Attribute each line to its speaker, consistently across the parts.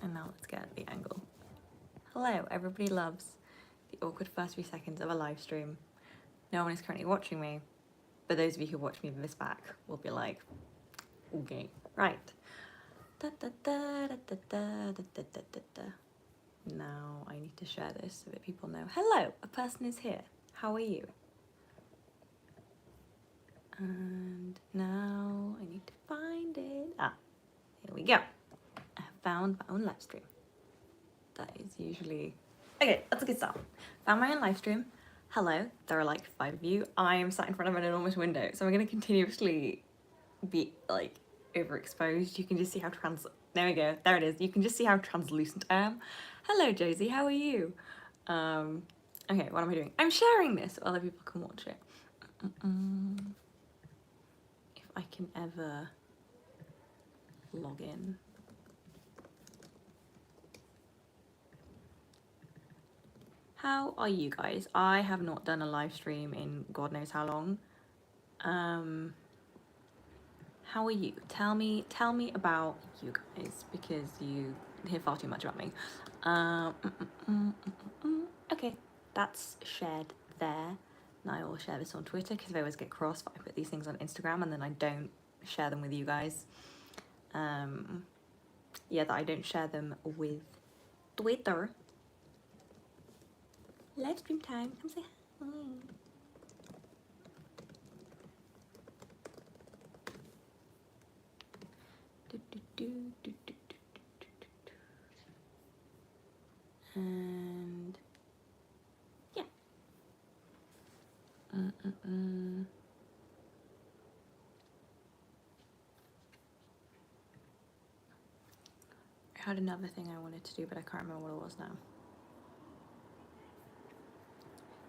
Speaker 1: And now let's get the angle. Hello, everybody loves the awkward first few seconds of a live stream. No one is currently watching me, but those of you who watch me this back will be like, okay, right. Da, da, da, da, da, da, da, da, da, da. Now I need to share this so that people know. Hello, a person is here. How are you? And now I need to find it. Ah, here we go. I have found my own live stream. That is usually... Okay, that's a good start. Found my own live stream. Hello, there are like 5 of you. I am sat in front of an enormous window, so I'm going to continuously be like overexposed. You can just see how there we go, there it is. You can just see how translucent I am. Hello Josie, how are you? Okay, what am I doing? I'm sharing this so other people can watch it. If I can ever log in. How are you guys? I have not done a live stream in God knows how long. How are you? Tell me about you guys, because you hear far too much about me. Okay, that's shared there. Now I will share this on Twitter, because I always get cross if I put these things on Instagram and then I don't share them with you guys. Yeah, that I don't share them with Twitter. Live stream time, come say hi. And yeah. I had another thing I wanted to do, but I can't remember what it was now.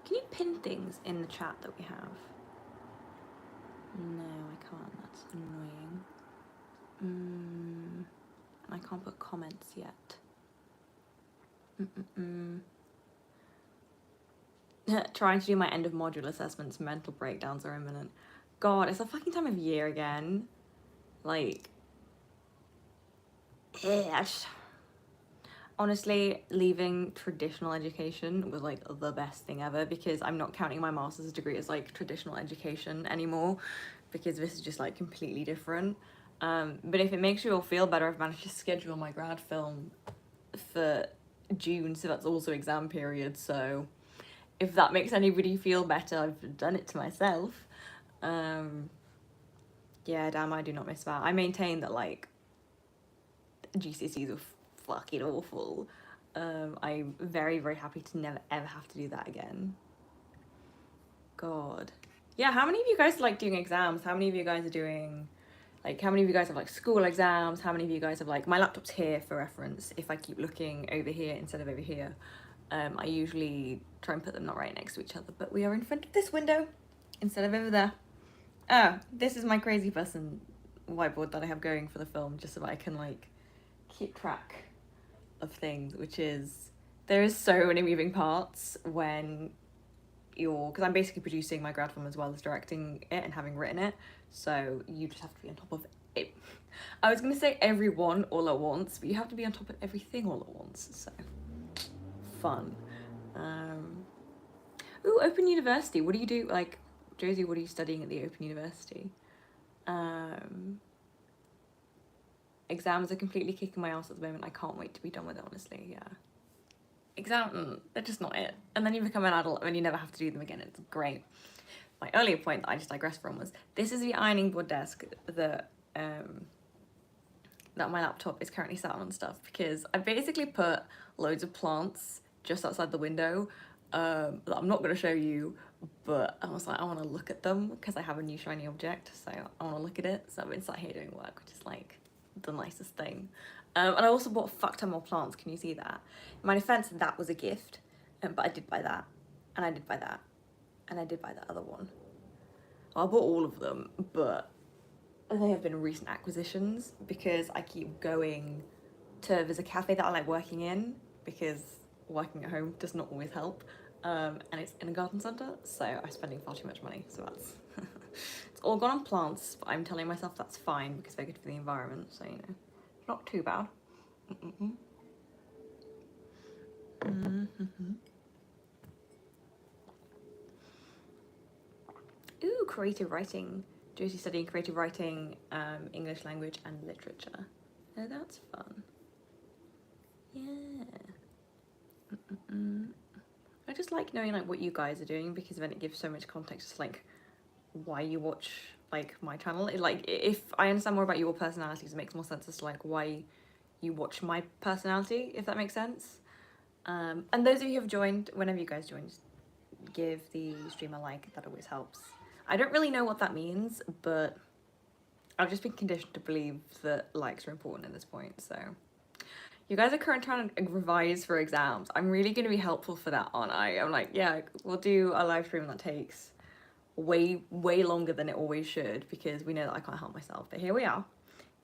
Speaker 1: Can you pin things in the chat that we have? No, I can't. That's annoying. And I can't put comments yet. Trying to do my end of module assessments, mental breakdowns are imminent. God, it's the fucking time of year again. Like, honestly, leaving traditional education was like the best thing ever, because I'm not counting my master's degree as like traditional education anymore, because this is just like completely different. But if it makes you all feel better, I've managed to schedule my grad film for June, so that's also exam period, so if that makes anybody feel better, I've done it to myself. Yeah, damn, I do not miss that. I maintain that like GCSEs were fucking awful. I'm very, very happy to never ever have to do that again. God. Yeah, how many of you guys like doing exams? How many of you guys are doing, like, how many of you guys have like school exams? How many of you guys have like, my laptop's here for reference if I keep looking over here instead of over here. I usually try and put them not right next to each other, but we are in front of this window instead of over there. Oh, this is my crazy person whiteboard that I have going for the film, just so that I can like keep track of things, which is, there is so many moving parts when you're, because I'm basically producing my grad film as well as directing it and having written it, so you just have to be on top of it. I was going to say everyone all at once, but you have to be on top of everything all at once, so fun. Ooh, Open University, what do you do, like, Josie, what are you studying at the Open University? Exams are completely kicking my ass at the moment. I can't wait to be done with it, honestly, yeah. They're just not it. And then you become an adult and you never have to do them again. It's great. My earlier point that I just digressed from was, this is the ironing board desk that my laptop is currently sat on and stuff, because I basically put loads of plants just outside the window that I'm not going to show you, but I was like, I want to look at them because I have a new shiny object, so I want to look at it. So I've been sat here doing work, which is like the nicest thing. And I also bought a fuck ton more plants. Can you see that? In my defense, that was a gift, but I did buy that, and I did buy that, and I did buy that other one. Well, I bought all of them, but they have been recent acquisitions because I keep going to, there's a cafe that I like working in, because working at home does not always help, and it's in a garden centre, so I'm spending far too much money, so that's it's all gone on plants, but I'm telling myself that's fine because they're good for the environment, so you know, not too bad. Ooh, creative writing. Josie studying creative writing, English language and literature. Oh, that's fun. Yeah. I just like knowing like what you guys are doing, because then it gives so much context to like why you watch like my channel. Like if I understand more about your personalities, it makes more sense as to like why you watch my personality, if that makes sense. And those of you who have joined, whenever you guys join, just give the stream a like. That always helps. I don't really know what that means, but I've just been conditioned to believe that likes are important at this point. So you guys are currently trying to revise for exams. I'm really going to be helpful for that, aren't I? I'm like, yeah, we'll do a live stream that takes way longer than it always should, because we know that I can't help myself. But here we are.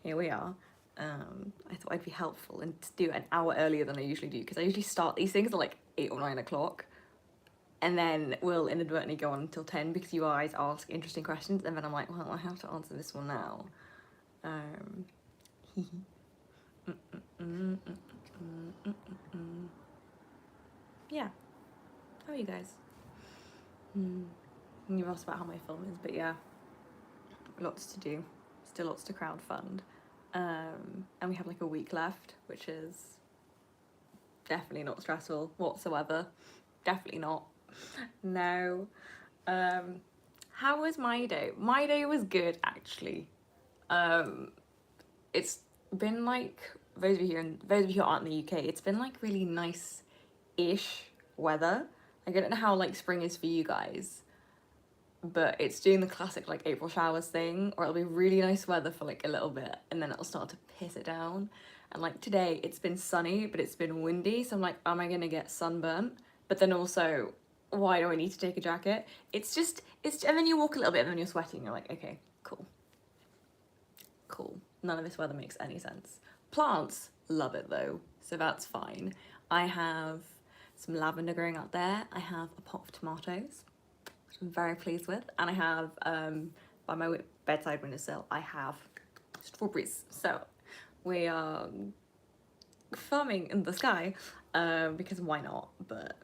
Speaker 1: I thought I'd be helpful and to do an hour earlier than I usually do, because I usually start these things at like 8 or 9 o'clock, and then we'll inadvertently go on until 10 because you guys ask interesting questions, and then I'm like, well, I have to answer this one now. Yeah, how are you guys? You asked about how my film is, but yeah, lots to do, still lots to crowdfund, and we have like a week left, which is definitely not stressful whatsoever. Definitely not. No. How was my day? My day was good, actually. It's been like, those of you who aren't in the UK, it's been like really nice-ish weather. Like, I don't know how like spring is for you guys, but it's doing the classic like April showers thing, or it'll be really nice weather for like a little bit and then it'll start to piss it down. And like today it's been sunny, but it's been windy, so I'm like, am I gonna get sunburnt? But then also, why do I need to take a jacket? It's and then you walk a little bit and then you're sweating, you're like, okay, cool. None of this weather makes any sense. Plants love it though, so that's fine. I have some lavender growing out there. I have a pot of tomatoes, which I'm very pleased with. And I have, by my bedside windowsill, I have strawberries. So we are farming in the sky, because why not? But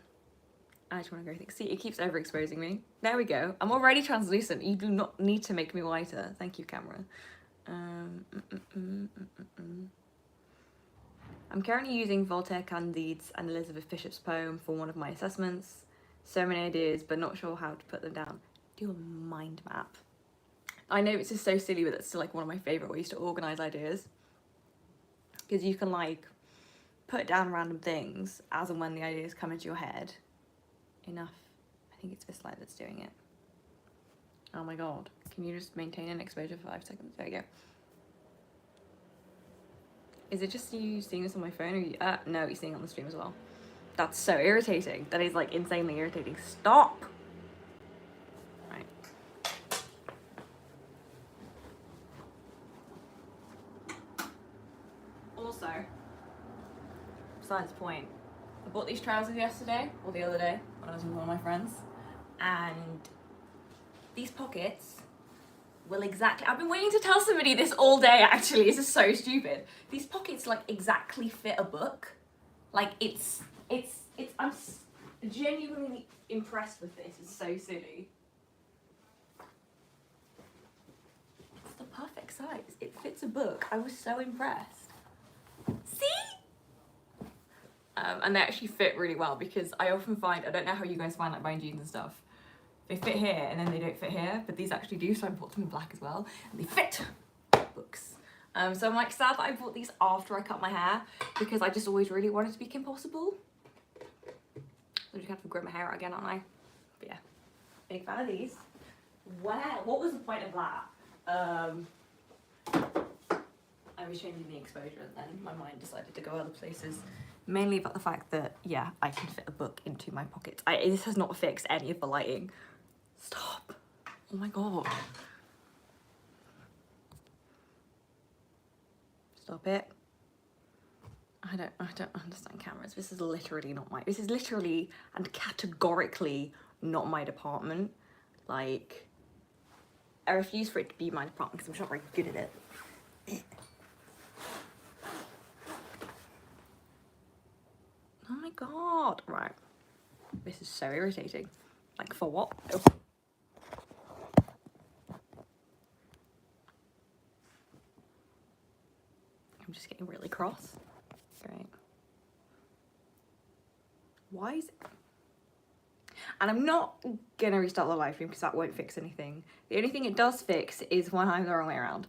Speaker 1: I just want to go think. See, it keeps overexposing me. There we go. I'm already translucent. You do not need to make me whiter. Thank you, camera. I'm currently using Voltaire Candide's and Elizabeth Bishop's poem for one of my assessments. So many ideas, but not sure how to put them down. Do a mind map. I know it's just so silly, but it's still like one of my favourite ways to organise ideas. Because you can like put down random things as and when the ideas come into your head. Enough. I think it's this slide that's doing it. Oh my god. Can you just maintain an exposure for 5 seconds? There you go. Is it just you seeing this on my phone, or you, no, you're seeing it on the stream as well. That's so irritating. That is like insanely irritating. Stop! Right. Also, besides the point, I bought these trousers yesterday, or the other day, when I was with one of my friends, and these pockets will exactly, I've been waiting to tell somebody this all day actually, this is so stupid. These pockets like exactly fit a book. Like I'm genuinely impressed with this, it's so silly. It's the perfect size, it fits a book, I was so impressed. See? And they actually fit really well, because I often find, I don't know how you guys find like buying jeans and stuff, they fit here and then they don't fit here, but these actually do, so I bought them in black as well, and they fit books. So I'm like sad that I bought these after I cut my hair, because I just always really wanted to be Kim Possible. So I just have to grow my hair out again, aren't I? But yeah, big fan of these. Wow, what was the point of that? I was changing the exposure and then my mind decided to go other places. Mainly about the fact that, yeah, I can fit a book into my pockets. This has not fixed any of the lighting. Stop. Oh my god. Stop it. I don't understand cameras. This is literally not my, this is literally and categorically not my department. Like, I refuse for it to be my department because I'm just not very good at it. Oh my god. God, right. This is so irritating. Like, for what? Oh. I'm just getting really cross. Great. Why is it? And I'm not gonna restart the live stream because that won't fix anything. The only thing it does fix is when I'm the wrong way around,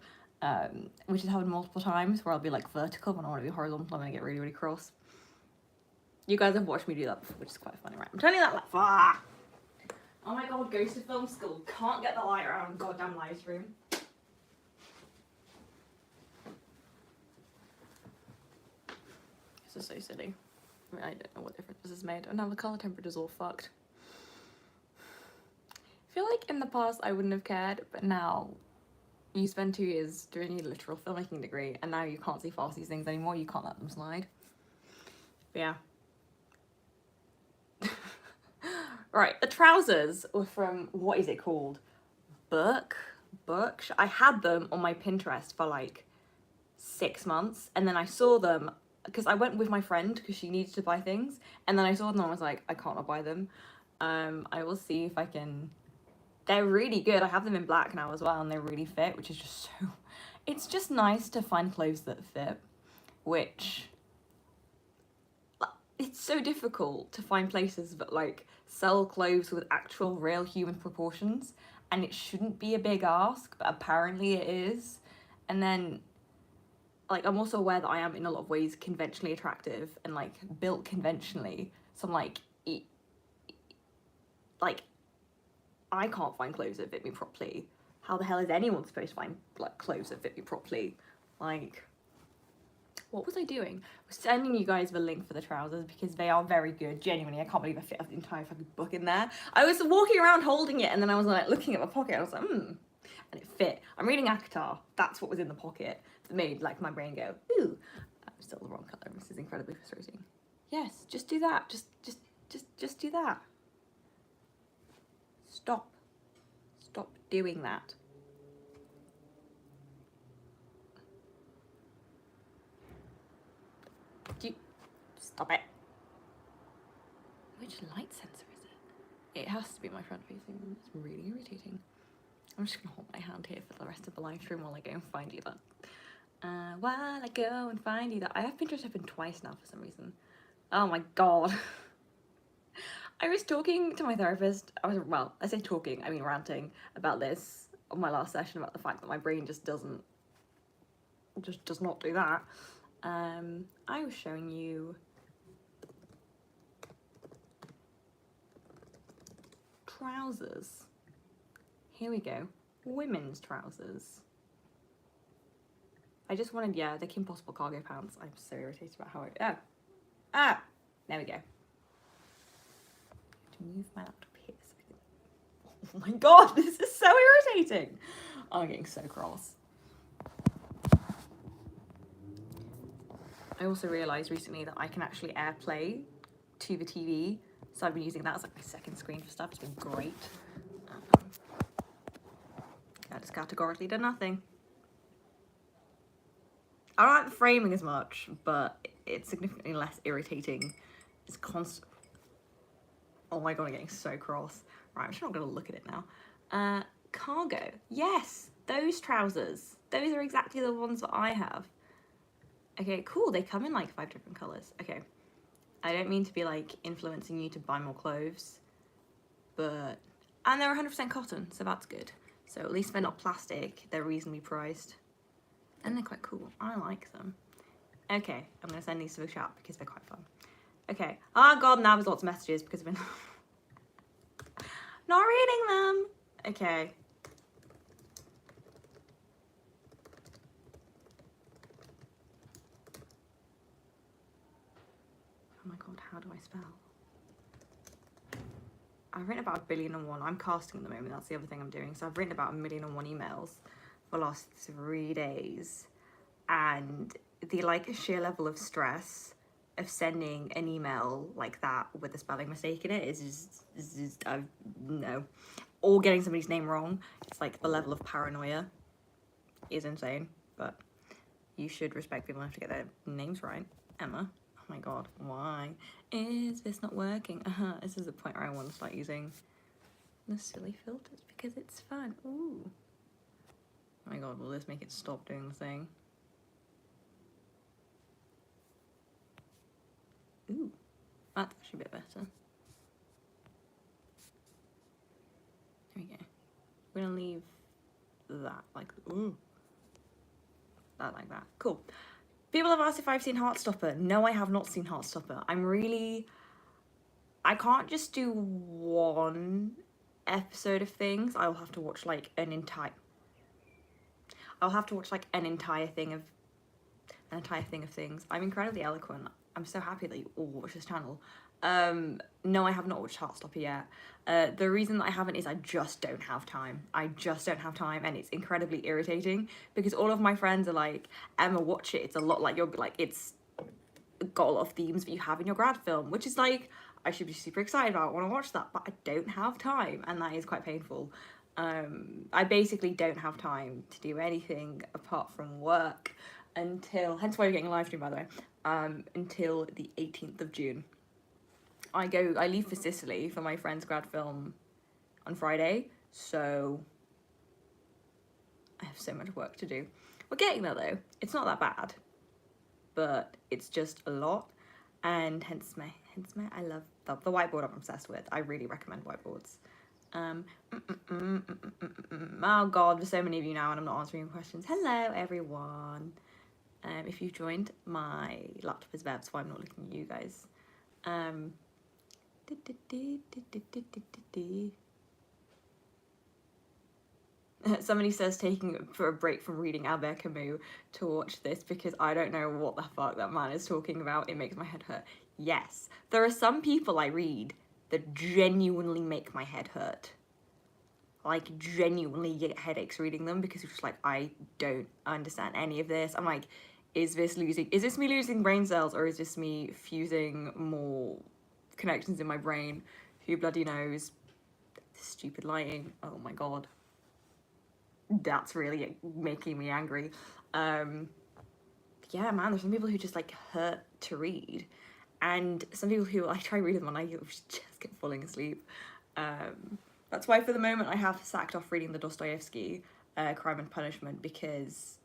Speaker 1: which has happened multiple times where I'll be like vertical when I want to be horizontal. I'm gonna get really, really cross. You guys have watched me do that before, which is quite funny, right? I'm turning that like, ah! Oh my god, goes to film school. Can't get the light around goddamn live stream. This is so silly. I mean, I don't know what difference this has made. And now the colour temperature's all fucked. I feel like in the past I wouldn't have cared, but now you spend 2 years doing your literal filmmaking degree and now you can't see past these things anymore. You can't let them slide. But yeah. Right, the trousers were from, what is it called? Book. I had them on my Pinterest for like 6 months, and then I saw them because I went with my friend because she needed to buy things, and then I saw them and I was like, I can't not buy them. I will see if I can. They're really good. I have them in black now as well, and they really fit, which is just so, it's just nice to find clothes that fit, which, it's so difficult to find places that like sell clothes with actual real human proportions, and it shouldn't be a big ask, but apparently it is. And then like I'm also aware that I am in a lot of ways conventionally attractive and like built conventionally, so I'm like I can't find clothes that fit me properly. How the hell is anyone supposed to find like clothes that fit me properly? Like, what was I doing? I was sending you guys the link for the trousers because they are very good. Genuinely, I can't believe I fit the entire fucking book in there. I was walking around holding it and then I was like looking at my pocket and I was like, and it fit. I'm reading Akatar. That's what was in the pocket that made like my brain go, ooh. I'm still the wrong colour. This is incredibly frustrating. Yes, just do that. Just do that. Stop doing that. Stop it. Which light sensor is it? It has to be my front facing one. It's really irritating. I'm just gonna hold my hand here for the rest of the live stream while I go and find you that. While I go and find you that. I have Pinterest open twice now for some reason. Oh my god. I was talking to my therapist. Well, I say talking, I mean ranting about this on my last session about the fact that my brain just does not do that. I was showing you trousers. Here we go. Women's trousers. I just wanted, yeah, the Kim Possible cargo pants. I'm so irritated about how there we go. To move my laptop here so I can... Oh my god, this is so irritating. I'm getting so cross. I also realised recently that I can actually AirPlay to the TV, so I've been using that as like my second screen for stuff. It's been great. That has categorically done nothing. I don't like the framing as much, but it's significantly less irritating. It's constant. Oh my god, I'm getting so cross. Right, I'm just not gonna look at it now. Cargo. Yes, those trousers. Those are exactly the ones that I have. Okay, cool. They come in like 5 different colours. Okay. I don't mean to be like influencing you to buy more clothes, but... And they're 100% cotton, so that's good. So at least they're not plastic. They're reasonably priced. And they're quite cool. I like them. Okay, I'm going to send these to the chat because they're quite fun. Okay. Oh god, now there's lots of messages because I've been not reading them. Okay. Oh my god, how do I spell? I've written about 1,000,001. I'm casting at the moment, that's the other thing I'm doing. So I've written about 1,000,001 emails for the last 3 days. And the like sheer level of stress of sending an email like that with a spelling mistake in it is just no. Or getting somebody's name wrong. It's like the level of paranoia is insane. But you should respect people enough to get their names right. Emma. Oh my god, why is this not working? This is the point where I want to start using the silly filters because it's fun. Ooh. Oh my god, will this make it stop doing the thing? Ooh, that's actually a bit better. There we go. We're gonna leave that like, ooh. That like that. Cool. People have asked if I've seen Heartstopper. No, I have not seen Heartstopper. I can't just do one episode of things. I'll have to watch like an entire thing of things. I'm incredibly eloquent. I'm so happy that you all watch this channel. No, I have not watched Heartstopper yet. The reason that I haven't is I just don't have time. I just don't have time, and it's incredibly irritating because all of my friends are like, Emma, watch it. It's a lot like it's got a lot of themes that you have in your grad film, which is like, I should be super excited about. I want to watch that, but I don't have time, and that is quite painful. I basically don't have time to do anything apart from work until, hence why you're getting a live stream, by the way, until the 18th of June. I leave for Sicily for my friend's grad film on Friday, so I have so much work to do. We're getting there though. It's not that bad, but it's just a lot, and hence my I love the whiteboard I'm obsessed with. I really recommend whiteboards. Oh god, there's so many of you now and I'm not answering your questions. Hello everyone. If you've joined, my laptop is bad, so I'm not looking at you guys. Somebody says taking for a break from reading Albert Camus to watch this because I don't know what the fuck that man is talking about. It makes my head hurt. Yes, there are some people I read that genuinely make my head hurt. Like, genuinely get headaches reading them because it's just like, I don't understand any of this. I'm like, is this me losing brain cells, or is this me fusing more connections in my brain? Who bloody knows? Stupid lighting. Oh my god. That's really making me angry. Yeah, man, there's some people who just like hurt to read, and some people who I try reading them and I just get falling asleep. That's why for the moment I have sacked off reading the Dostoevsky Crime and Punishment, because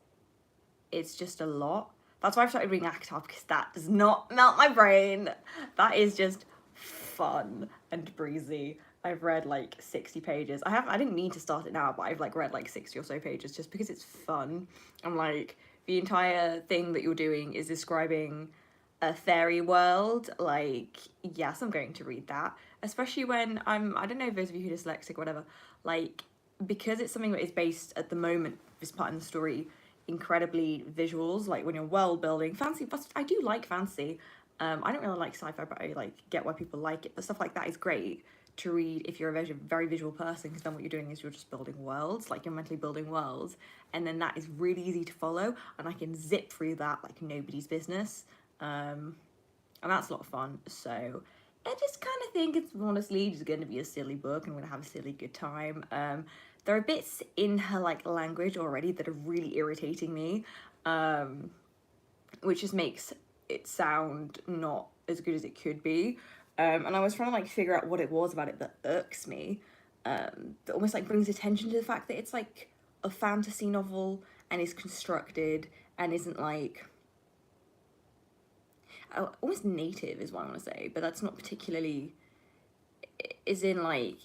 Speaker 1: it's just a lot. That's why I've started reading ACT UP, because that does not melt my brain. That is just fun and breezy. I've read like 60 pages. I didn't mean to start it now, but I've like read like 60 or so pages just because it's fun. And like the entire thing that you're doing is describing a fairy world. Like, yes, I'm going to read that, especially when I don't know if those of you who are dyslexic or whatever, like, because it's something that is based at the moment, this part in the story, incredibly visuals, like when you're world building, fancy, but I do like fancy. I don't really like sci-fi, but I like get why people like it, but stuff like that is great to read if you're a very visual person, because then what you're doing is you're just building worlds, like you're mentally building worlds, and then that is really easy to follow, and I can zip through that like nobody's business, and that's a lot of fun. So I just kind of think it's honestly just going to be a silly book, and I'm going to have a silly good time. There are bits in her like language already that are really irritating me, which just makes it sound not as good as it could be. And I was trying to like figure out what it was about it that irks me, that almost like brings attention to the fact that it's like a fantasy novel and is constructed and isn't like, almost native is what I want to say, but that's not particularly, is in like,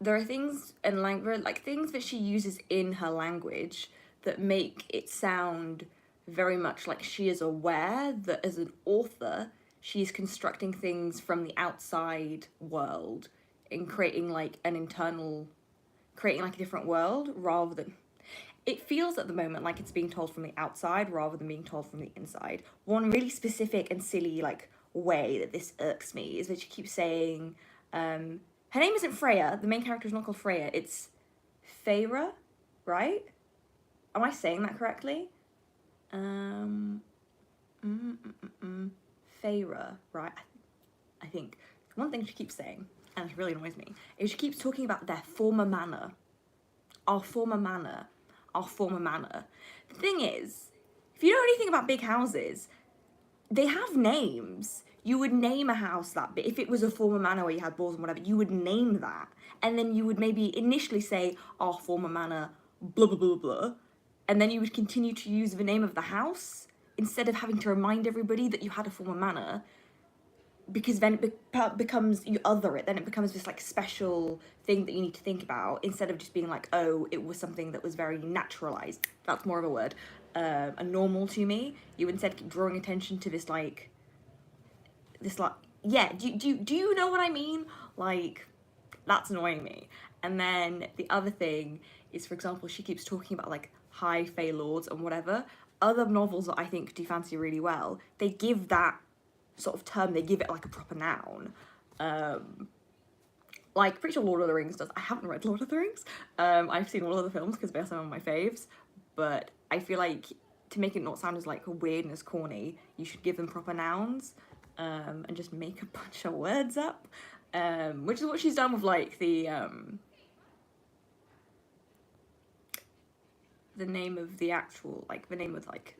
Speaker 1: there are things and like things that she uses in her language that make it sound very much like she is aware that as an author she is constructing things from the outside world and creating like a different world, rather than, it feels at the moment like it's being told from the outside rather than being told from the inside. One really specific and silly like way that this irks me is that she keeps saying, her name isn't Freya, the main character is not called Freya, it's Feyre, right? Am I saying that correctly? Feyre, right? I think one thing she keeps saying, and it really annoys me, is she keeps talking about their former manor. Our former manor. Our former manor. The thing is, if you know anything about big houses, they have names.
Speaker 2: You would name a house that, but if it was a former manor where you had balls and whatever, you would name that. And then you would maybe initially say, our former manor, blah, blah, blah, blah. And then you would continue to use the name of the house instead of having to remind everybody that you had a former manor. Because then it becomes, you other it, then it becomes this like special thing that you need to think about instead of just being like, oh, it was something that was very naturalized. That's more of a word. A normal to me. You instead keep drawing attention to this like, yeah, do you know what I mean? Like, that's annoying me. And then the other thing is, for example, she keeps talking about like high fae lords and whatever. Other novels that I think do fancy really well, they give that sort of term, they give it like a proper noun. Like, pretty sure Lord of the Rings does. I haven't read Lord of the Rings. I've seen all of the films because they're some of my faves, but I feel like to make it not sound as like weird and as corny, you should give them proper nouns, and just make a bunch of words up, which is what she's done with like the name of the actual, like the name of like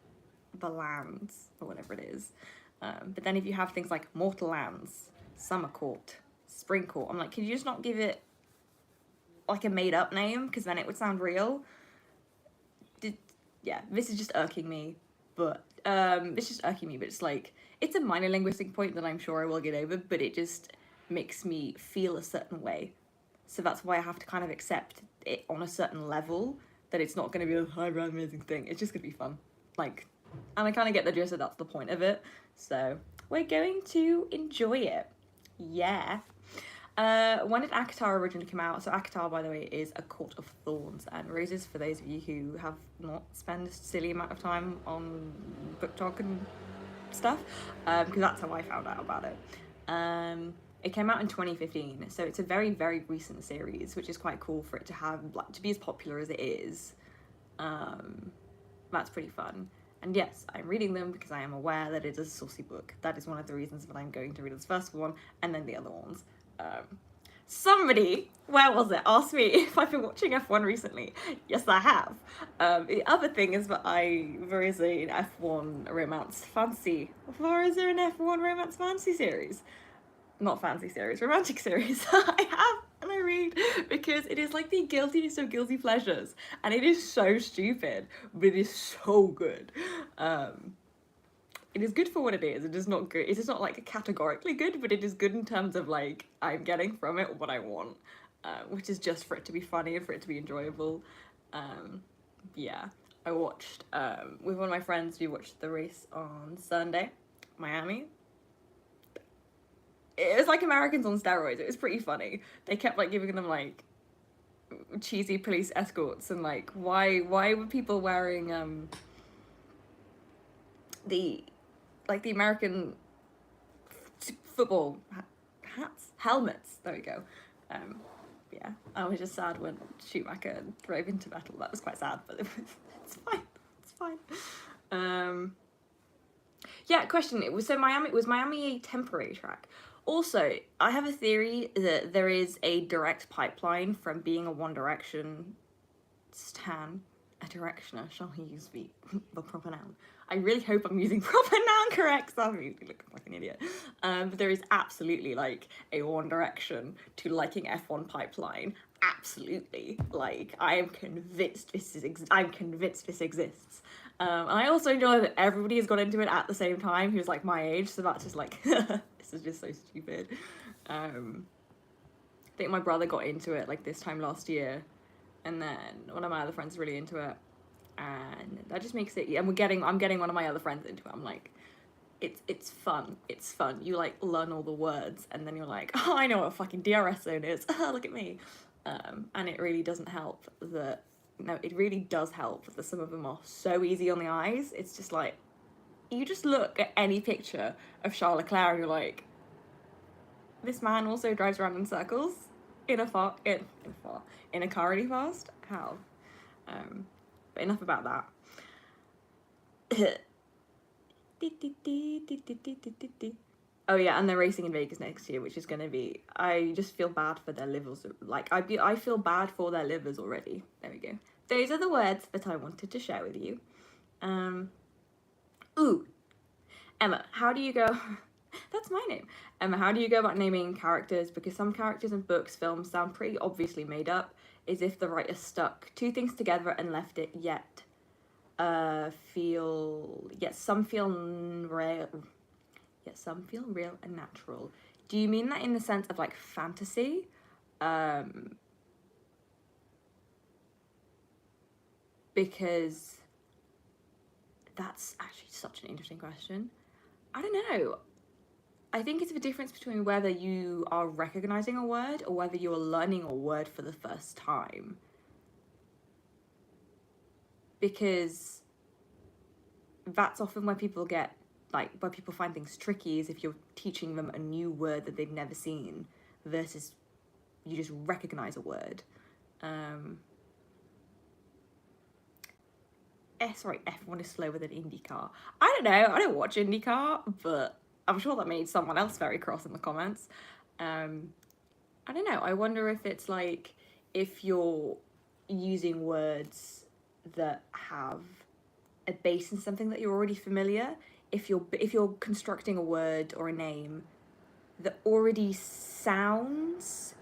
Speaker 2: the lands or whatever it is. But then if you have things like Mortal Lands, Summer Court, Spring Court, I'm like, could you just not give it like a made up name? Because then it would sound real. Yeah, this is just irking me, but it's like, it's a minor linguistic point that I'm sure I will get over, but it just makes me feel a certain way. So that's why I have to kind of accept it on a certain level, that it's not going to be a highbrow amazing thing. It's just going to be fun. Like, and I kind of get the gist that that's the point of it. So we're going to enjoy it. Yeah. When did ACOTAR originally come out? So ACOTAR, by the way, is A Court of Thorns and Roses, for those of you who have not spent a silly amount of time on book talk and stuff, because that's how I found out about it. It came out in 2015, so it's a very, very recent series, which is quite cool for it to have, like, to be as popular as it is. That's pretty fun. And yes, I'm reading them because I am aware that it is a saucy book. That is one of the reasons that I'm going to read this first one and then the other ones. Somebody, where was it, asked me if I've been watching F1 recently. Yes, I have. The other thing is that there is an F1 romance fantasy. Or is there an F1 romance fantasy series? Not fantasy series, romantic series. I have, and I read, because it is like the guiltiest of guilty pleasures, and it is so stupid, but it is so good. It is good for what it is. It is not good. It is not like categorically good, but it is good in terms of like, I'm getting from it what I want, which is just for it to be funny and for it to be enjoyable. Yeah, I watched, with one of my friends, we watched the race on Sunday, Miami. It was like Americans on steroids. It was pretty funny. They kept like giving them like cheesy police escorts, and like, why were people wearing the American football hats, helmets, there we go. Yeah, I was just sad when Schumacher drove into Vettel. That was quite sad, but it's fine. Yeah, question, was Miami a temporary track? Also, I have a theory that there is a direct pipeline from being a One Direction stan. A directioner, shall he use the proper noun? I really hope I'm using proper noun correct, so I'm looking like an idiot. But there is absolutely like a One Direction to liking F1 pipeline. Absolutely. Like, I am convinced this exists. And I also enjoy that everybody has got into it at the same time who's like my age, so that's just like, this is just so stupid. I think my brother got into it like this time last year, and then one of my other friends is really into it, and that just makes it, and I'm getting one of my other friends into it. I'm like, it's fun. You like learn all the words, and then you're like, oh, I know what a fucking DRS zone is. Look at me. And it really doesn't help that, no, it really does help that some of them are so easy on the eyes. It's just like, you just look at any picture of Charles Leclerc and you're like, this man also drives around in circles in a car really fast. How? But enough about that. Oh yeah, and they're racing in Vegas next year, which is going to be, I just feel bad for their livers. Like, I feel bad for their livers already. There we go. Those are the words that I wanted to share with you. Ooh, Emma, how do you go That's my name. How do you go about naming characters? Because some characters in books, films sound pretty obviously made up, as if the writer stuck two things together and left it, yet some feel real, yet some feel real and natural. Do you mean that in the sense of like fantasy? Because that's actually such an interesting question. I don't know. I think it's the difference between whether you are recognizing a word or whether you're learning a word for the first time. Because that's often where people get, like, where people find things tricky, is if you're teaching them a new word that they've never seen versus you just recognize a word. F1 is slower than IndyCar. I don't know, I don't watch IndyCar, but I'm sure that made someone else very cross in the comments. I don't know, I wonder if it's like, if you're using words that have a base in something that you're already familiar, if you're constructing a word or a name that already sounds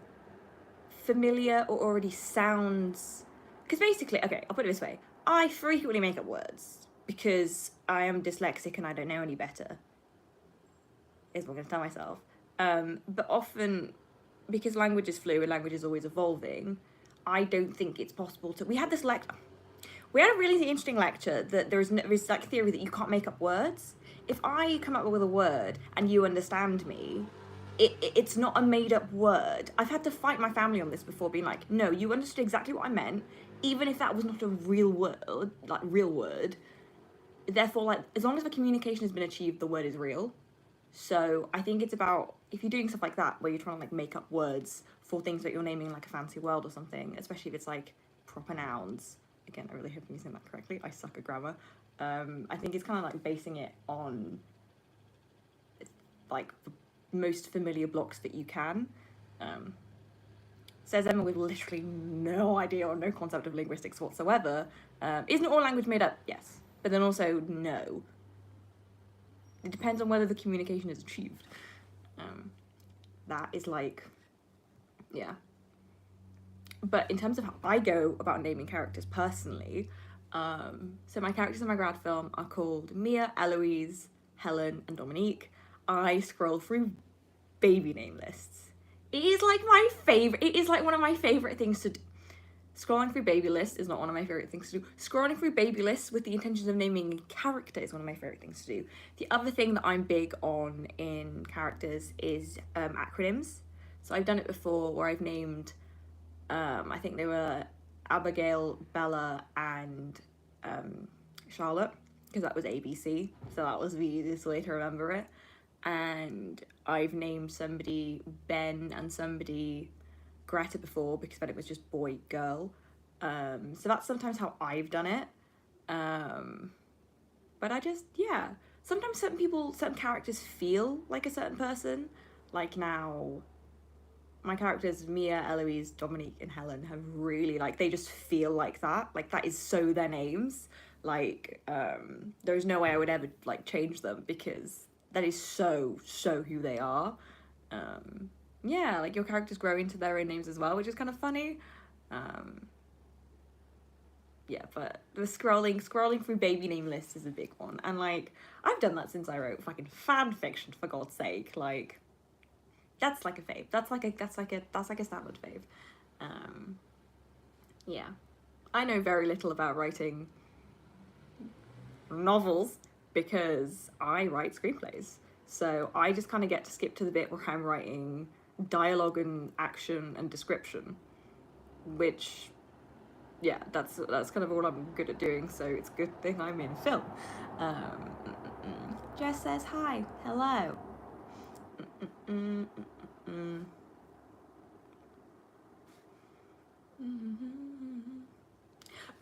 Speaker 2: familiar or already sounds, because basically, okay, I'll put it this way, I frequently make up words because I am dyslexic and I don't know any better, is what I'm going to tell myself. But often, because language is fluid, language is always evolving, I don't think it's possible to... We had a really interesting lecture that there's like theory that you can't make up words. If I come up with a word and you understand me, it's not a made-up word. I've had to fight my family on this before, being like, no, you understood exactly what I meant, even if that was not a real word. Therefore, like, as long as the communication has been achieved, the word is real. So I think it's about, if you're doing stuff like that, where you're trying to like make up words for things that you're naming like a fancy world or something, especially if it's like proper nouns. Again, I really hope I'm using that correctly. I suck at grammar. I think it's kind of like basing it on like the most familiar blocks that you can. Says Emma with literally no idea or no concept of linguistics whatsoever. Isn't all language made up? Yes. But then also, no. It depends on whether the communication is achieved. That is like, yeah. But in terms of how I go about naming characters personally, so my characters in my grad film are called Mia, Eloise, Helen, and Dominique. I scroll through baby name lists. It is like my favorite. It is like one of my favorite things to do. Scrolling through baby lists is not one of my favorite things to do. Scrolling through baby lists with the intentions of naming a character is one of my favorite things to do. The other thing that I'm big on in characters is acronyms. So I've done it before where I've named, I think they were Abigail, Bella, and Charlotte, because that was ABC. So that was the easiest way to remember it. And I've named somebody Ben and somebody Greta before, because then it was just boy, girl. So that's sometimes how I've done it. But I just, yeah. Sometimes certain characters feel like a certain person. Like now, my characters, Mia, Eloise, Dominique, and Helen, have really, like, they just feel like that. Like, that is so their names. Like, there's no way I would ever, like, change them, because that is so who they are. Yeah, like, your characters grow into their own names as well, which is kind of funny. Yeah, but the scrolling through baby name lists is a big one. And, like, I've done that since I wrote fucking fan fiction, for God's sake. Like, that's like a fave. That's like a standard fave. Yeah. I know very little about writing novels because I write screenplays. So I just kind of get to skip to the bit where I'm writing dialogue and action and description, which, yeah, that's kind of all I'm good at doing. So it's a good thing I'm in film. Jess says hi, hello.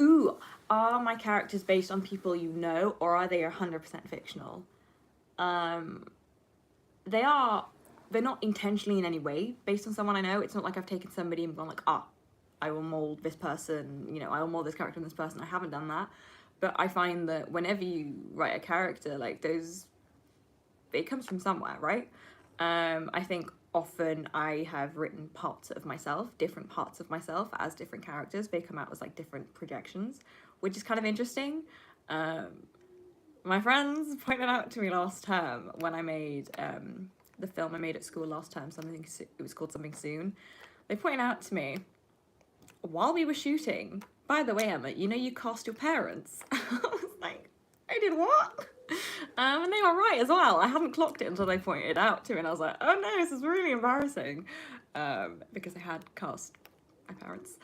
Speaker 2: Ooh, are my characters based on people you know, or are they 100% fictional? They're not intentionally in any way based on someone I know. It's not like I've taken somebody and gone like, I will mold this person, you know, I will mold this character in this person. I haven't done that. But I find that whenever you write a character, like, those it comes from somewhere, right? I think often I have written parts of myself, different parts of myself as different characters. They come out as like different projections, which is kind of interesting. My friends pointed out to me last term when I made the film I made at school last term, it was called Something Soon. They pointed out to me while we were shooting, by the way, Emma, you know you cast your parents. I was like, I did what? And they were right as well. I hadn't clocked it until they pointed it out to me, and I was like, oh no, this is really embarrassing, because I had cast my parents.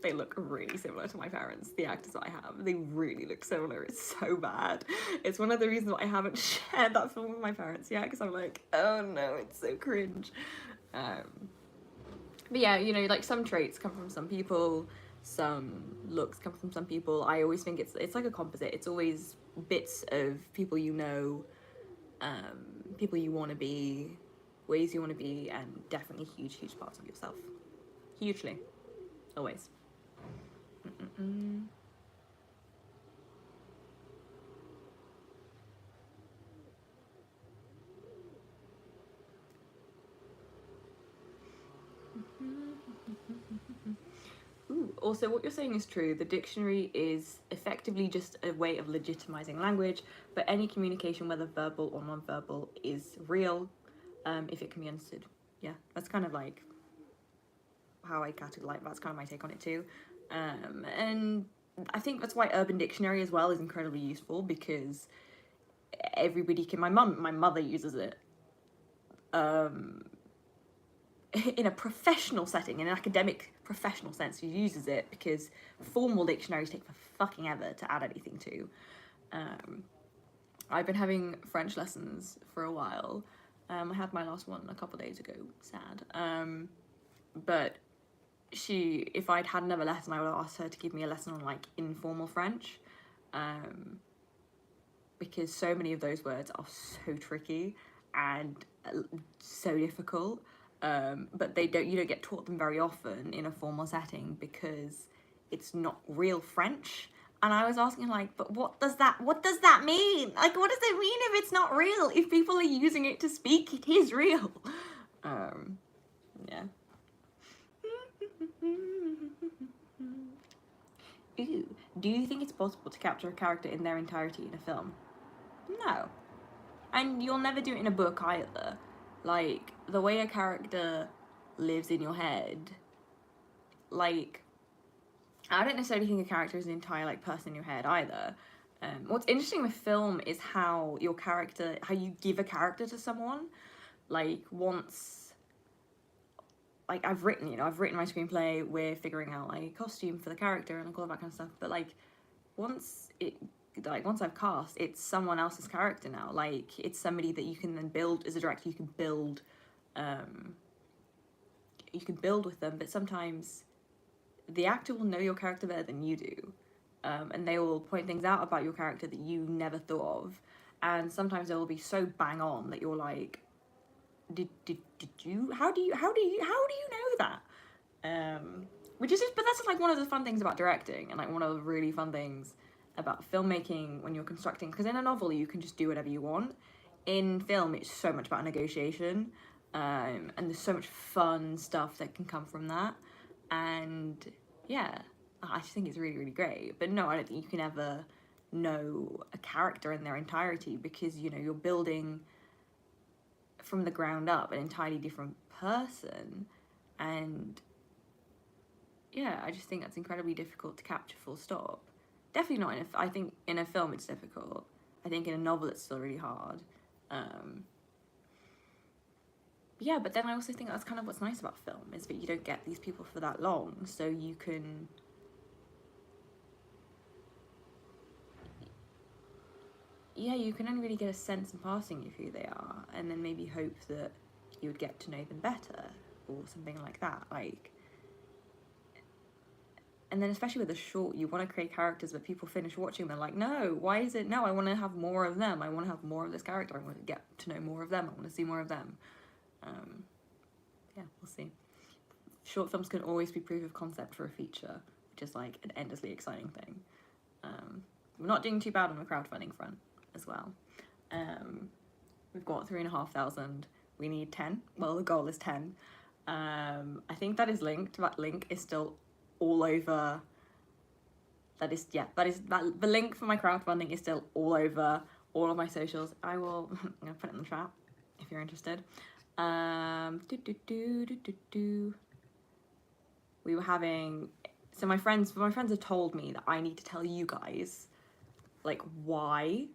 Speaker 2: They look really similar to my parents, the actors that I have. They really look similar. It's so bad. It's one of the reasons why I haven't shared that film with my parents yet, because I'm like, oh no, it's so cringe. But yeah, you know, like some traits come from some people, some looks come from some people. I always think it's like a composite. It's always bits of people you know, people you want to be, ways you want to be, and definitely huge parts of yourself. Hugely. Always. Ooh, also, what you're saying is true. The dictionary is effectively just a way of legitimizing language, but any communication, whether verbal or non-verbal, is real if it can be understood. Yeah, that's kind of like how I categorize. That's kind of my take on it too. And I think that's why Urban Dictionary as well is incredibly useful, because everybody can. My mother uses it. In a professional setting, in an academic professional sense, she uses it, because formal dictionaries take for fucking ever to add anything to. I've been having French lessons for a while. I had my last one a couple of days ago, sad. But if I'd had another lesson, I would have asked her to give me a lesson on like informal French, because so many of those words are so tricky and so difficult. But you don't get taught them very often in a formal setting, because it's not real French. And I was asking, like, but what does that mean? Like, what does it mean if it's not real? If people are using it to speak, it is real. Yeah. Ooh, do you think it's possible to capture a character in their entirety in a film? No. And you'll never do it in a book either. Like, the way a character lives in your head, like, I don't necessarily think a character is an entire, like, person in your head either. What's interesting with film is how you give a character to someone. Like, I've written my screenplay, we're figuring out, like, a costume for the character and all that kind of stuff, but, like, once I've cast, it's someone else's character now. Like, it's somebody that you can then build as a director. You can build with them, but sometimes the actor will know your character better than you do, and they will point things out about your character that you never thought of, and sometimes they will be so bang on that you're like, did you? How do you know that? But that's like one of the fun things about directing, and like one of the really fun things about filmmaking when you're constructing, because in a novel you can just do whatever you want. In film, it's so much about negotiation, and there's so much fun stuff that can come from that. And yeah, I just think it's really great. But no, I don't think you can ever know a character in their entirety, because you're building from the ground up an entirely different person. And yeah, I just think that's incredibly difficult to capture, full stop. Definitely not I think in a film it's difficult. I think in a novel it's still really hard. Yeah, but then I also think that's kind of what's nice about film, is that you don't get these people for that long, so you can only really get a sense in passing of who they are, and then maybe hope that you would get to know them better, or something like that. Like, and then especially with a short, you want to create characters that people finish watching, they're like, no, why is it? No, I want to have more of them. I want to have more of this character. I want to get to know more of them. I want to see more of them. Yeah, we'll see. Short films can always be proof of concept for a feature, which is like an endlessly exciting thing. We're not doing too bad on the crowdfunding front as well. We've got 3,500. We need 10. Well, the goal is 10. I think that is linked. That link is still all over. The link for my crowdfunding is still all over all of my socials. I'm gonna put it in the chat if you're interested. We were having, so my friends have told me that I need to tell you guys, like, why.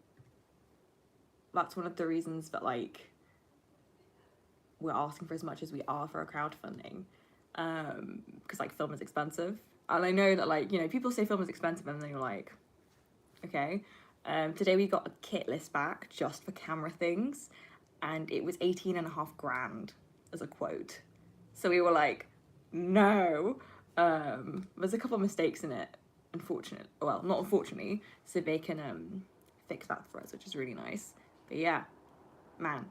Speaker 2: That's one of the reasons that, like, we're asking for as much as we are for a crowdfunding, because, like, film is expensive. And I know that, like, you know, people say film is expensive and then you're like, okay. Today we got a kit list back just for camera things, and it was 18.5 grand as a quote. So we were like, no. There's a couple of mistakes in it, not unfortunately, so they can fix that for us, which is really nice. But yeah, man,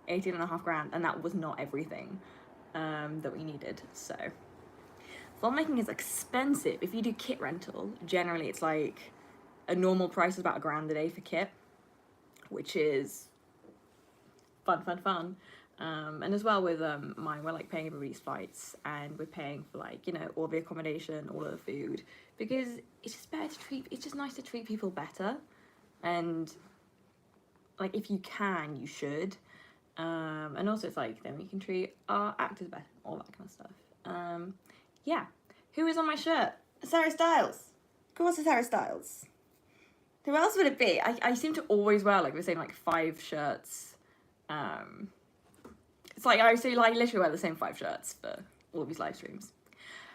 Speaker 2: 18.5 grand, and that was not everything that we needed. So filmmaking is expensive. If you do kit rental, generally it's like a normal price is about £1 grand a day for kit, which is fun. And as well with mine, we're like paying everybody's flights, and we're paying for, like, you know, all the accommodation, all of the food, because it's just it's just nice to treat people better. And, like, if you can, you should. And also it's like, then we can treat our actors better, all that kind of stuff. Yeah. Who is on my shirt? Sarah Styles. Of course it's Sarah Styles. Who else would it be? I seem to always wear, like, the same, like, 5 shirts. It's like, I say, like, literally wear the same 5 shirts for all of these live streams.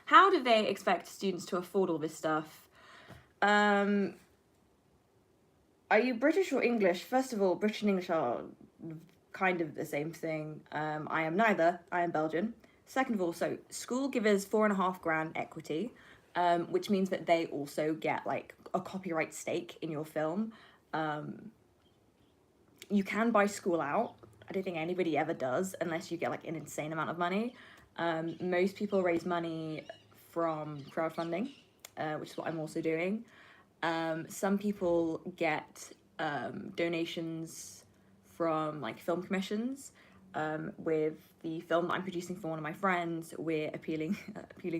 Speaker 2: How do they expect students to afford all this stuff? Are you British or English? First of all, British and English are kind of the same thing. I am neither. I am Belgian. Second of all, so school give us 4.5 grand equity, which means that they also get, like, a copyright stake in your film. You can buy school out. I don't think anybody ever does unless you get, like, an insane amount of money. Most people raise money from crowdfunding, which is what I'm also doing. Some people get donations from, like, film commissions. With the film that I'm producing for one of my friends, we're appealing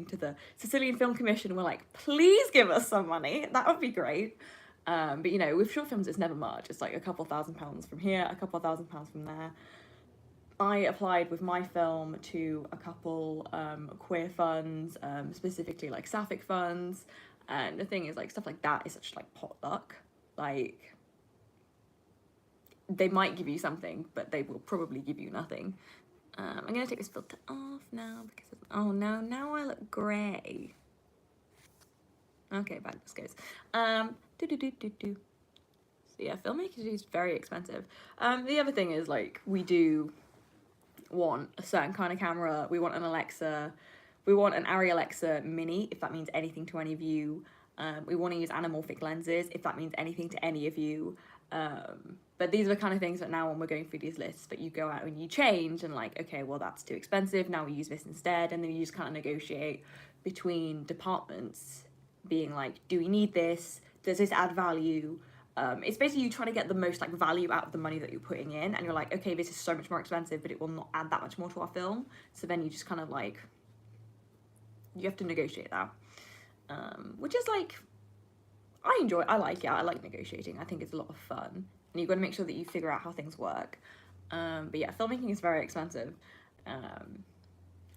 Speaker 2: to the Sicilian Film Commission. We're like, please give us some money. That would be great. But, you know, with short films, it's never much. It's like a couple £1,000s from here, a couple £1,000s from there. I applied with my film to a couple queer funds, specifically, like, sapphic funds. And the thing is, like, stuff like that is such, like, potluck. Like, they might give you something, but they will probably give you nothing. I'm gonna take this filter off now because oh no, now I look grey. Okay, back this goes. So yeah, filmmaking is very expensive. The other thing is, like, we do want a certain kind of camera. We want an Alexa. We want an Arri Alexa Mini, if that means anything to any of you. We want to use anamorphic lenses, if that means anything to any of you. But these are the kind of things that now, when we're going through these lists, that you go out and you change and, like, okay, well, that's too expensive, now we use this instead. And then you just kind of negotiate between departments, being like, do we need this? Does this add value? It's basically you trying to get the most, like, value out of the money that you're putting in, and you're like, okay, this is so much more expensive, but it will not add that much more to our film. So then you just kind of, like, you have to negotiate that, which is, like, I like it. I like negotiating. I think it's a lot of fun, and you've got to make sure that you figure out how things work. But yeah, filmmaking is very expensive,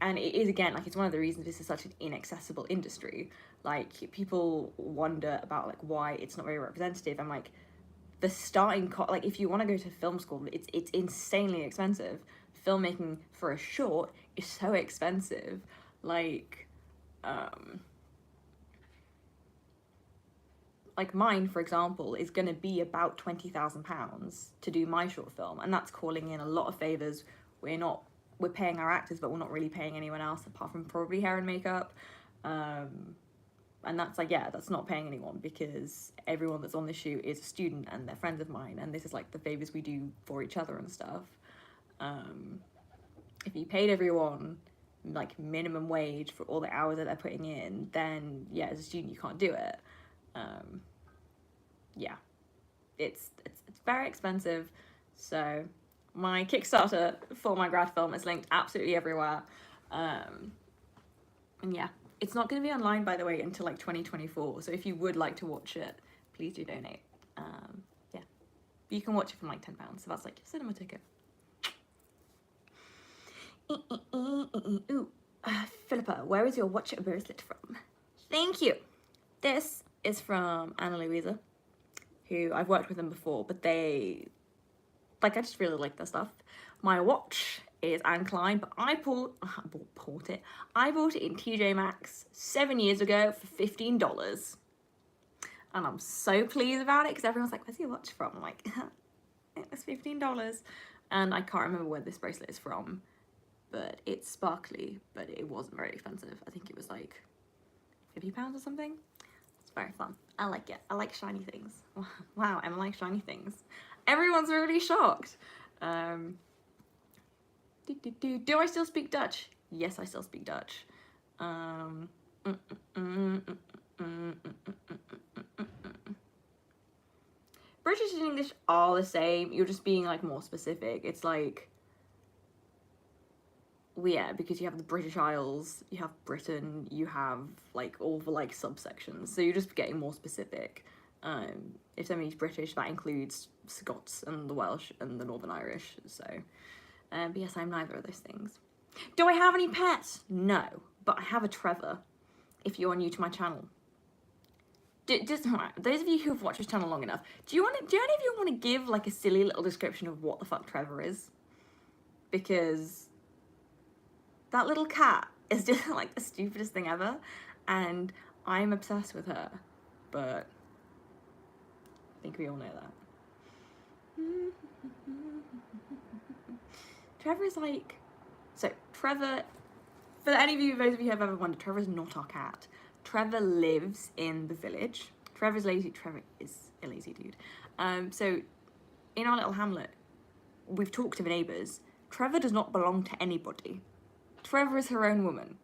Speaker 2: and it is, again, like, it's one of the reasons this is such an inaccessible industry. Like, people wonder about, like, why it's not very representative. I'm like, the starting cost, like, if you want to go to film school, it's insanely expensive. Filmmaking for a short is so expensive. Like mine, for example, is going to be about £20,000 to do my short film, and that's calling in a lot of favours. We're paying our actors, but we're not really paying anyone else apart from probably hair and makeup. And that's, like, yeah, that's not paying anyone, because everyone that's on the shoot is a student and they're friends of mine, and this is, like, the favours we do for each other and stuff. If you paid everyone, like, minimum wage for all the hours that they're putting in, then yeah, as a student you can't do it. Yeah, it's very expensive. So my Kickstarter for my grad film is linked absolutely everywhere. And yeah, it's not going to be online, by the way, until like 2024. So if you would like to watch it, please do donate. Yeah, you can watch it for like £10. So that's like your cinema ticket. Ooh, Philippa, where is your watch bracelet from? Thank you. This is from Anna Louisa, who I've worked with them before, but they, like, I just really like their stuff. My watch is Angeline, but I bought it in TJ Maxx 7 years ago for $15. And I'm so pleased about it because everyone's like, where's your watch from? I'm like, it was $15. And I can't remember where this bracelet is from, but it's sparkly, but it wasn't very expensive. I think it was like £50 or something. It's very fun. I like it. I like shiny things. Wow, Emma likes shiny things. Everyone's really shocked. Do I still speak Dutch? Yes, I still speak Dutch. British and English are the same. You're just being like more specific. It's like, well, yeah, because you have the British Isles, you have Britain, you have like all the like subsections. So you're just getting more specific. If somebody's British, that includes Scots and the Welsh and the Northern Irish. So, but yes, I'm neither of those things. Do I have any pets? No, but I have a Trevor. If you are new to my channel, just those of you who have watched this channel long enough, do any of you want to give like a silly little description of what the fuck Trevor is? Because that little cat is just like the stupidest thing ever, and I'm obsessed with her, but I think we all know that. Trevor is like, so Trevor, for any of you, those of you who have ever wondered, Trevor is not our cat. Trevor lives in the village. Trevor is a lazy dude. So in our little hamlet, we've talked to the neighbours. Trevor does not belong to anybody. Trevor is her own woman.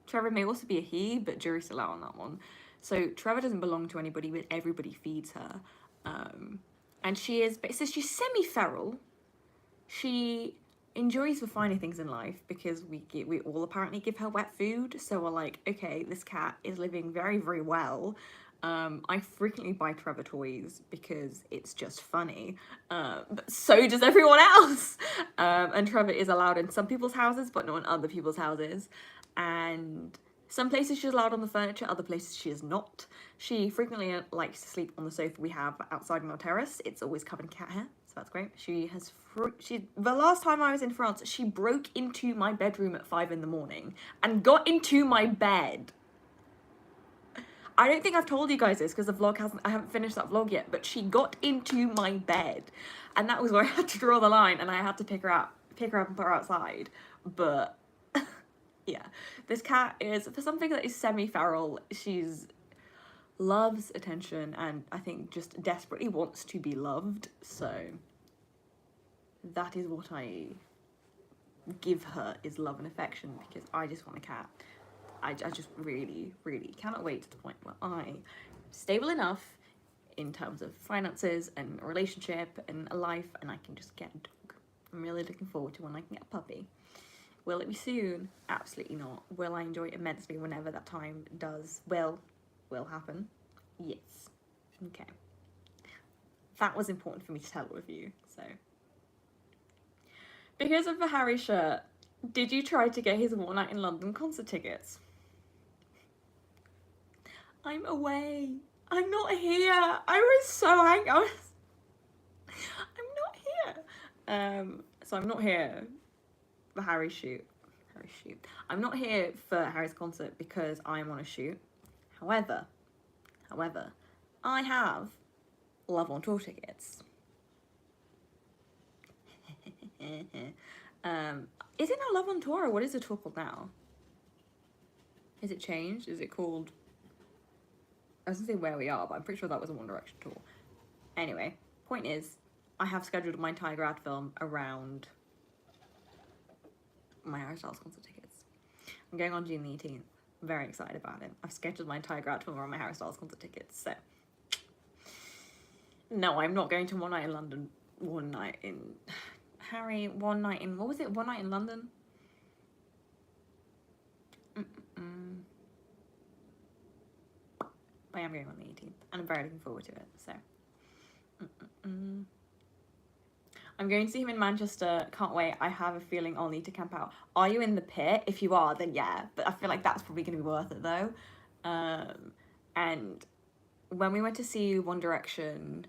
Speaker 2: Trevor may also be a he, but jury's still out on that one. So Trevor doesn't belong to anybody, but everybody feeds her. And she's semi-feral. She enjoys the finer things in life because we all apparently give her wet food. So we're like, okay, this cat is living very, very well. I frequently buy Trevor toys because it's just funny. But so does everyone else. And Trevor is allowed in some people's houses, but not in other people's houses. And some places she's allowed on the furniture, other places she is not. She frequently likes to sleep on the sofa we have outside on our terrace. It's always covered in cat hair, so that's great. The last time I was in France, she broke into my bedroom at 5 in the morning and got into my bed. I don't think I've told you guys this because I haven't finished that vlog yet, but she got into my bed, and that was where I had to draw the line, and I had to pick her up and put her outside. But yeah, this cat is, for something that is semi-feral, she's loves attention and I think just desperately wants to be loved. So that is what I give her, is love and affection, because I just want a cat. I just really, really cannot wait to the point where I'm stable enough in terms of finances and a relationship and a life, and I can just get a dog. I'm really looking forward to when I can get a puppy. Will it be soon? Absolutely not. Will I enjoy it immensely whenever that time will happen? Yes. Okay. That was important for me to tell all of you, so. Because of the Harry shirt, did you try to get his One Night in London concert tickets? I'm away. I'm not here. I was so angry. I'm not here. So I'm not here for Harry's shoot. I'm not here for Harry's concert because I'm on a shoot. However, I have Love on Tour tickets. Is it now Love on Tour, or what is the tour called now? Is it changed? Is it called, I was gonna say Where We Are, but I'm pretty sure that was a One Direction tour. Anyway, point is, I have scheduled my entire grad film around my Harry Styles concert tickets. I'm going on June the 18th. I'm very excited about it. I've scheduled my entire grad film around my Harry Styles concert tickets, so. No, I'm not going to One Night in London One Night in... Harry, One Night in... What was it? One Night in London? I am going on the 18th, and I'm very looking forward to it, so... I'm going to see him in Manchester. Can't wait. I have a feeling I'll need to camp out. Are you in the pit? If you are, then yeah. But I feel like that's probably going to be worth it, though. And when we went to see One Direction,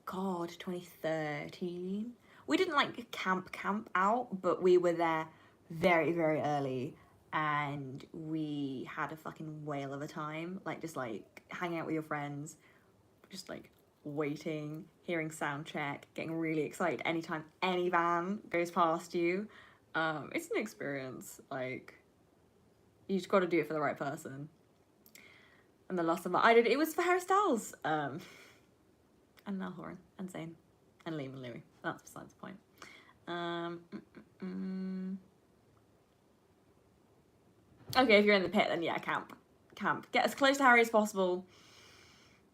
Speaker 2: God, 2013, we didn't like camp out, but we were there very, very early, and we had a fucking whale of a time. Like, just like hanging out with your friends, just like waiting, hearing sound check, getting really excited anytime any van goes past you. It's an experience. Like, you just got to do it for the right person. And the last time I did it was for Harry Styles, and Niall Horan, and Zayn, and Liam and Louis. That's besides the point. Okay, if you're in the pit, then yeah, camp. Get as close to Harry as possible.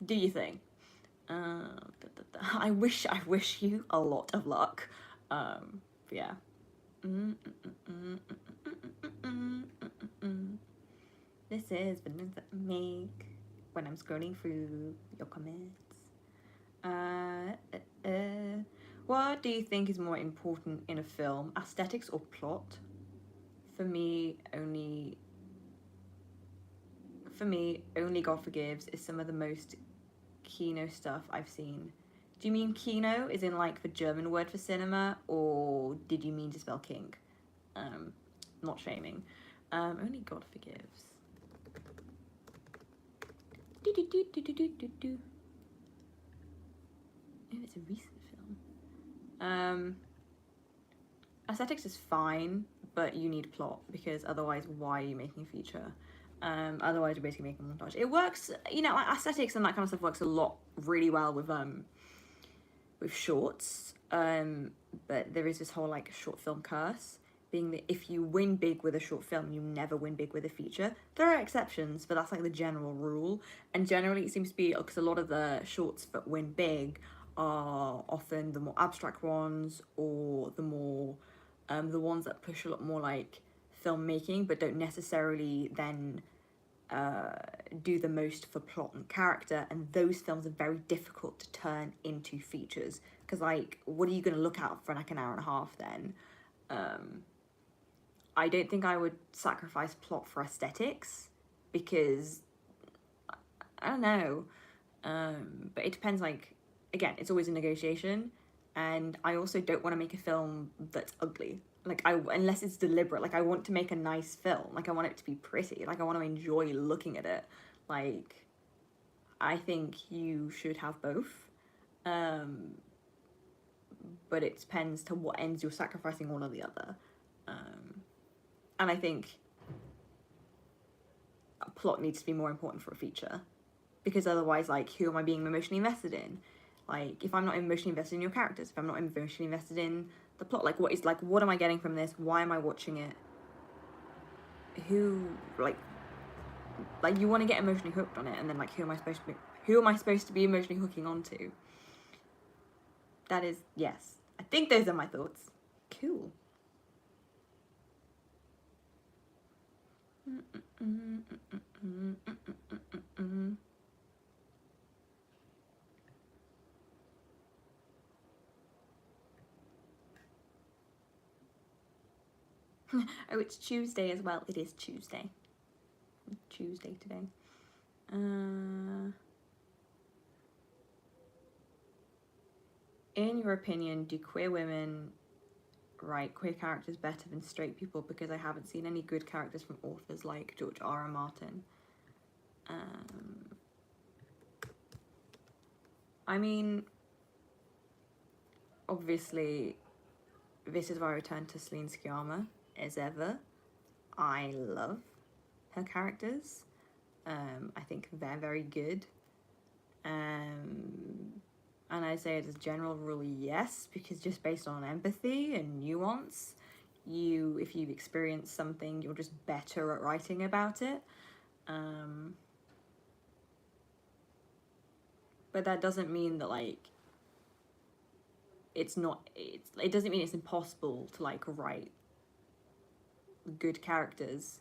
Speaker 2: Do your thing. I wish you a lot of luck. But yeah. This is Vanessa Make when I'm scrolling through your comments. What do you think is more important in a film, aesthetics or plot? For me, only God Forgives is some of the most Kino stuff I've seen. Do you mean Kino is in like the German word for cinema, or did you mean to spell king? Not shaming. Only God Forgives. Oh, it's a recent film. Aesthetics is fine, but you need plot, because otherwise why are you making a feature? Otherwise you're basically making a montage. It works, you know, aesthetics and that kind of stuff works a lot really well with shorts. But there is this whole like short film curse, being that if you win big with a short film, you never win big with a feature. There are exceptions, but that's like the general rule. And generally it seems to be, because a lot of the shorts that win big are often the more abstract ones, or the more the ones that push a lot more like filmmaking, but don't necessarily then do the most for plot and character. And those films are very difficult to turn into features, because like, what are you going to look at for like an hour and a half then? I don't think I would sacrifice plot for aesthetics, because I don't know, but it depends. Like, again, it's always a negotiation, and I also don't want to make a film that's ugly. Like, unless it's deliberate. Like, I want to make a nice film. Like, I want it to be pretty. Like, I want to enjoy looking at it. Like, I think you should have both. But it depends to what ends you're sacrificing one or the other. And I think a plot needs to be more important for a feature, because otherwise, like, who am I being emotionally invested in? Like, if I'm not emotionally invested in your characters, if I'm not emotionally invested in the plot, like, what am I getting from this? Why am I watching it? Who, like you want to get emotionally hooked on it, and then like, who am I supposed to be emotionally hooking onto? That is, yes. I think those are my thoughts. Cool. Oh, it's Tuesday as well. It is Tuesday. Tuesday today. In your opinion, do queer women write queer characters better than straight people? Because I haven't seen any good characters from authors like George R.R. Martin. I mean, obviously, this is why I return to Celine Sciamma as ever. I love her characters. I think they're very good. And I say it as a general rule, yes, because just based on empathy and nuance, if you've experienced something, you're just better at writing about it. But that doesn't mean that, like, it's not, it doesn't mean it's impossible to like write good characters.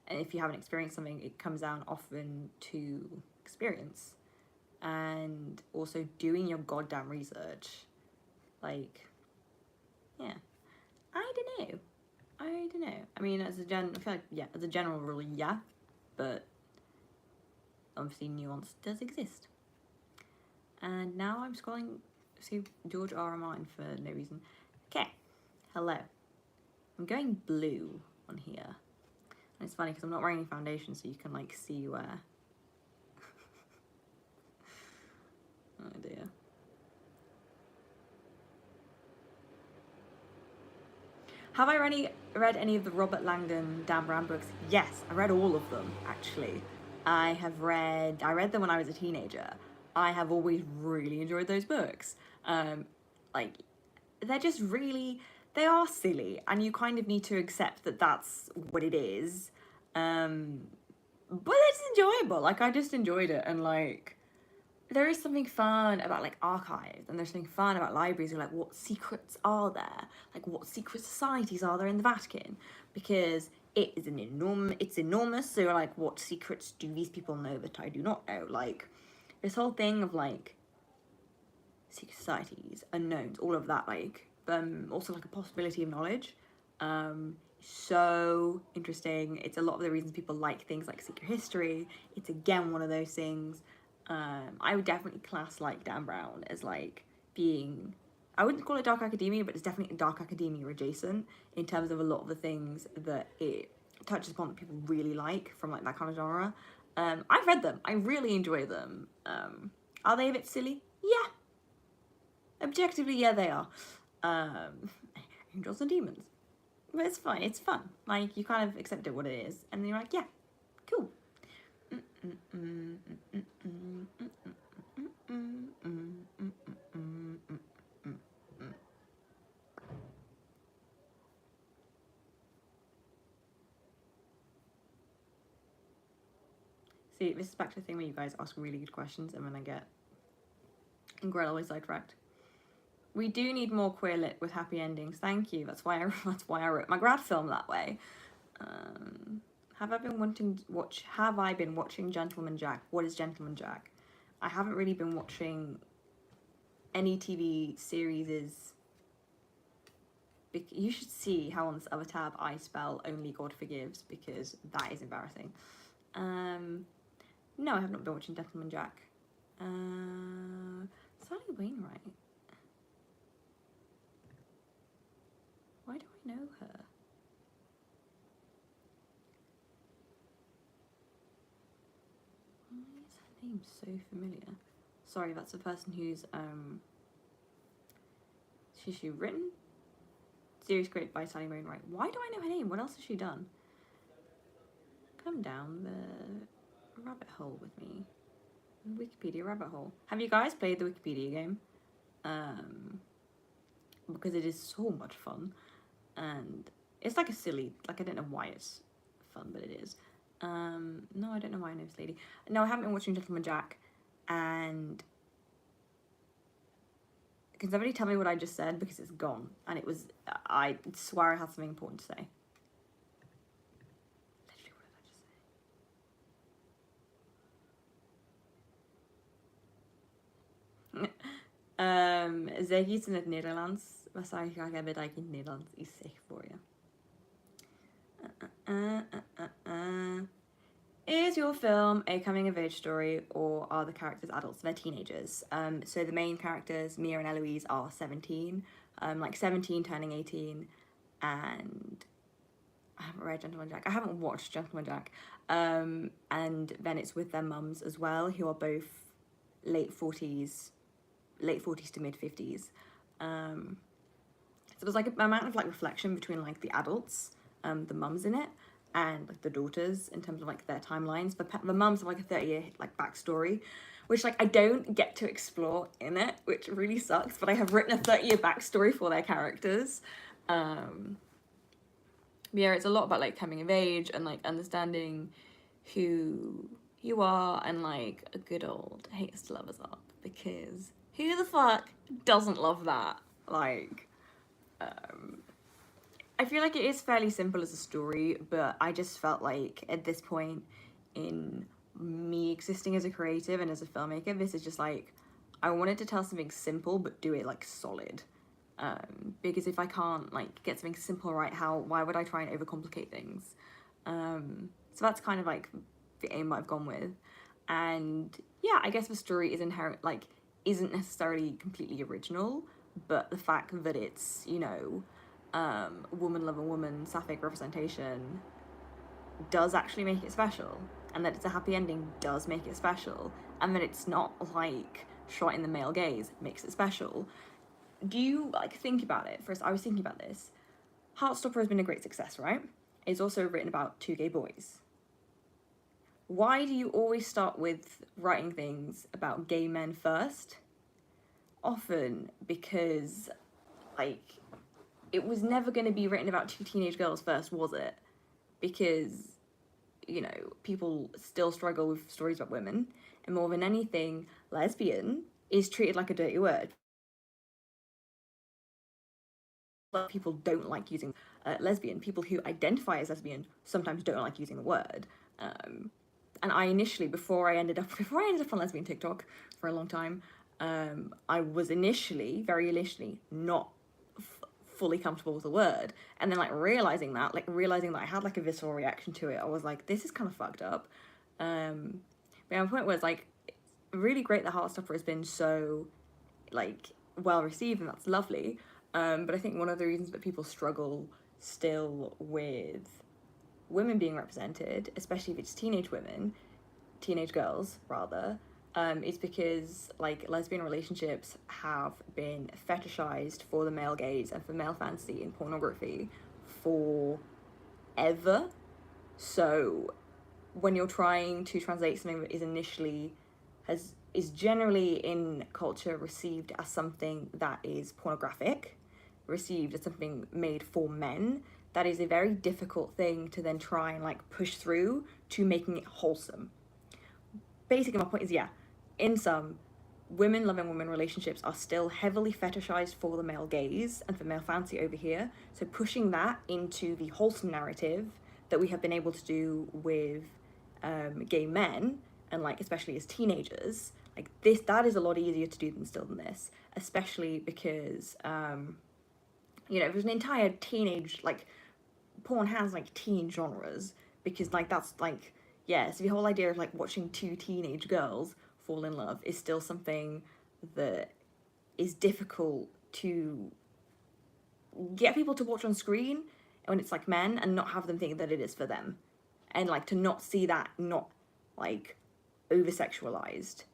Speaker 2: And if you haven't experienced something, it comes down often to experience and also doing your goddamn research. Like, yeah, I don't know. I mean, I feel like, yeah, as a general rule, yeah, but obviously nuance does exist. And now I'm scrolling see George R. R. Martin for no reason. Okay, hello. I'm going blue on here. And it's funny because I'm not wearing any foundation, so you can like see where. Oh dear. Have I read any of the Robert Langdon Dan Brown books? Yes, I read all of them actually. I read them when I was a teenager. I have always really enjoyed those books. Like, they're just really, they are silly, and you kind of need to accept that that's what it is. But it's enjoyable. Like, I just enjoyed it, and like, there is something fun about like archives, and there's something fun about libraries. Like, what secrets are there? Like, what secret societies are there in the Vatican? Because it is it's enormous. So like, what secrets do these people know that I do not know? Like, this whole thing of like secret societies, unknowns, all of that. Like, also like a possibility of knowledge. So interesting. It's a lot of the reasons people like things like Secret History. It's again one of those things. I would definitely class like Dan Brown as like being, I wouldn't call it dark academia, but it's definitely dark academia adjacent in terms of a lot of the things that it touches upon that people really like from like that kind of genre. I've read them. I really enjoy them. Are they a bit silly? Yeah. Objectively, yeah, they are. Angels and demons. But it's fine. It's fun. Like, you kind of accept it what it is, and then you're like, yeah, cool. See, this is back to the thing where you guys ask really good questions, and then I get incredibly sidetracked. We do need more queer lit with happy endings. Thank you. That's why I wrote my grad film that way. Have I been watching Gentleman Jack? What is Gentleman Jack? I haven't really been watching any TV series. You should see how on this other tab I spell Only God Forgives, because that is embarrassing. No, I have not been watching Gentleman Jack. Sally Wainwright. Why do I know her? Why is her name so familiar? Sorry, that's the person who's she written? Series created by Sally Wainwright. Why do I know her name? What else has she done? Come down the rabbit hole with me. Wikipedia rabbit hole. Have you guys played the Wikipedia game? Because it is so much fun. And it's like a silly, like I don't know why it's fun, but it is. No, I don't know why I know this lady. No, I haven't been watching Gentleman Jack, and can somebody tell me what I just said, because it's gone, and it was, I swear I had something important to say. Literally, what did I just say? Zeg iets in het Nederlands. Wat zou je graag hebben dat ik in het Nederlands iets zeg voor je? Is your film a coming-of-age story, or are the characters adults? They're teenagers. So the main characters, Mia and Eloise, are 17. Like 17 turning 18. And I haven't read Gentleman Jack. I haven't watched Gentleman Jack. And then it's with their mums as well, who are both late 40s to mid 50s. So there's like an amount of like reflection between like the adults, the mums in it, and like the daughters in terms of like their timelines. But the mums have like a 30-year like backstory, which like I don't get to explore in it, which really sucks. But I have written a 30-year backstory for their characters. Yeah, it's a lot about like coming of age and like understanding who you are, and like a good old hates to lovers up, because who the fuck doesn't love that? Like, I feel like it is fairly simple as a story, but I just felt like at this point in me existing as a creative and as a filmmaker, this is just like, I wanted to tell something simple but do it like solid. Because if I can't like get something simple right, why would I try and overcomplicate things? So that's kind of like the aim I've gone with. And yeah, I guess the story is inherent, like, isn't necessarily completely original, but the fact that it's, you know, woman loving woman sapphic representation does actually make it special, and that it's a happy ending does make it special, and that it's not like shot in the male gaze makes it special. Do you like think about it? First, I was thinking about this. Heartstopper has been a great success, right? It's also written about two gay boys. Why do you always start with writing things about gay men first? Often because, like, it was never going to be written about two teenage girls first, was it? Because, you know, people still struggle with stories about women, and more than anything, lesbian is treated like a dirty word. People don't like using lesbian. People who identify as lesbian sometimes don't like using the word. And I initially, before I ended up on lesbian TikTok for a long time, I was very initially, not fully comfortable with the word. And then like realizing that I had like a visceral reaction to it, I was like, this is kind of fucked up. But my point was like, really great that Heartstopper has been so like well received, and that's lovely. But I think one of the reasons that people struggle still with women being represented, especially if it's teenage girls rather, is because like lesbian relationships have been fetishized for the male gaze and for male fantasy in pornography forever. So when you're trying to translate something that is generally in culture received as something that is pornographic, received as something made for men, that is a very difficult thing to then try and like push through to making it wholesome. Basically, my point is, yeah, in some, women loving women relationships are still heavily fetishized for the male gaze and for male fantasy over here. So pushing that into the wholesome narrative that we have been able to do with gay men, and like especially as teenagers, like that is a lot easier to do than this, especially because you know, there's an entire teenage, like, porn has like teen genres, because like that's like, yeah, so the whole idea of like watching two teenage girls fall in love is still something that is difficult to get people to watch on screen when it's like men, and not have them think that it is for them, and like to not see that not like over sexualized.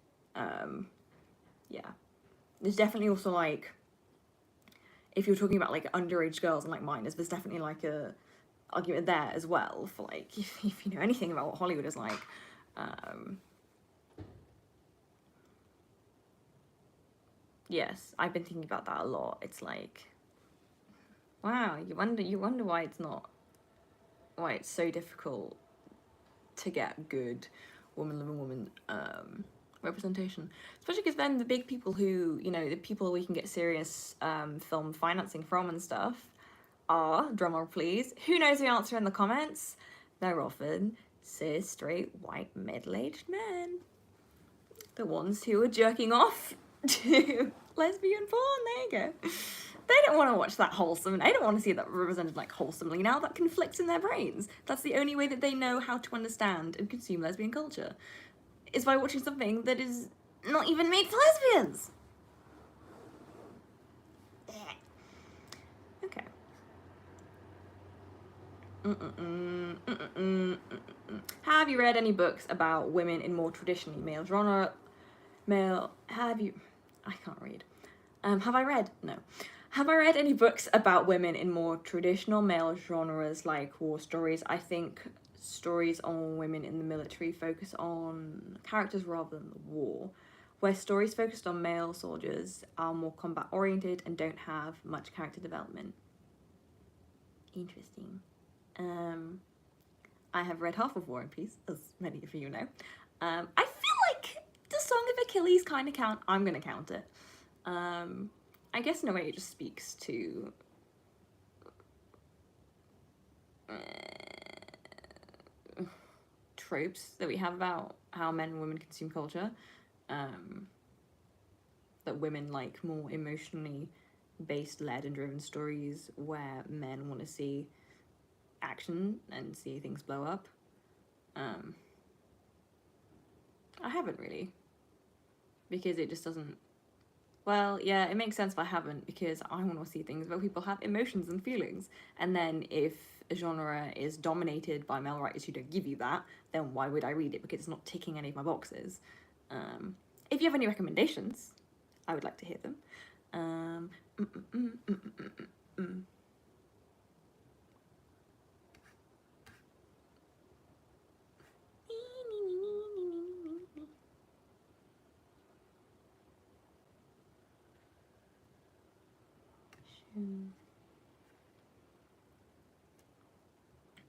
Speaker 2: Yeah, there's definitely also like, if you're talking about like underage girls and like minors, there's definitely like a argument there as well for like, if you know anything about what Hollywood is like. Yes, I've been thinking about that a lot. It's like, wow, you wonder why it's so difficult to get good woman loving woman representation, especially because then the big people who, you know, the people we can get serious film financing from and stuff are, drumroll please, who knows the answer in the comments? They're often cis, straight, white, middle-aged men. The ones who are jerking off to lesbian porn. There you go. They don't want to watch that wholesome. They don't want to see that represented like wholesomely. Now that conflicts in their brains. That's the only way that they know how to understand and consume lesbian culture, is by watching something that is not even made for lesbians. Okay. Have you read any books about women in more traditionally male genre? I can't read. Have I read? No. Have I read any books about women in more traditional male genres like war stories? I think stories on women in the military focus on characters rather than the war, where stories focused on male soldiers are more combat oriented and don't have much character development. Interesting. I have read half of War and Peace, as many of you know. I feel like the Song of Achilles kind of count. I'm gonna count it. I guess in a way it just speaks to tropes that we have about how men and women consume culture. That women like more emotionally based, led and driven stories, where men want to see action and see things blow up. I haven't really, because it just doesn't. Well, yeah, it makes sense if I haven't, because I want to see things where people have emotions and feelings. And then if a genre is dominated by male writers who don't give you that, then why would I read it? Because it's not ticking any of my boxes. If you have any recommendations, I would like to hear them.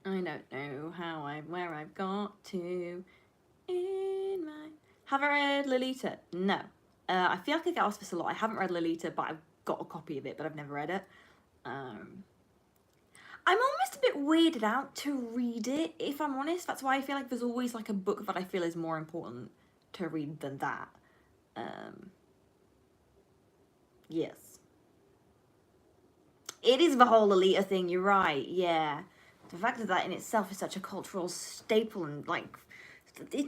Speaker 2: I don't know where I've got to in my... Have I read Lolita? No. I feel like I get asked this a lot. I haven't read Lolita, but I've got a copy of it, but I've never read it. I'm almost a bit weirded out to read it, if I'm honest. That's why I feel like there's always like a book that I feel is more important to read than that. Yes. It is the whole Lolita thing, you're right, yeah. The fact that in itself is such a cultural staple, and like,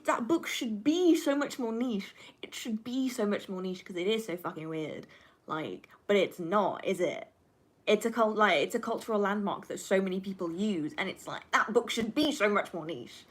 Speaker 2: that book should be so much more niche. It should be so much more niche because it is so fucking weird. Like, but it's not, is it? It's a cultural landmark that so many people use, and it's like, that book should be so much more niche.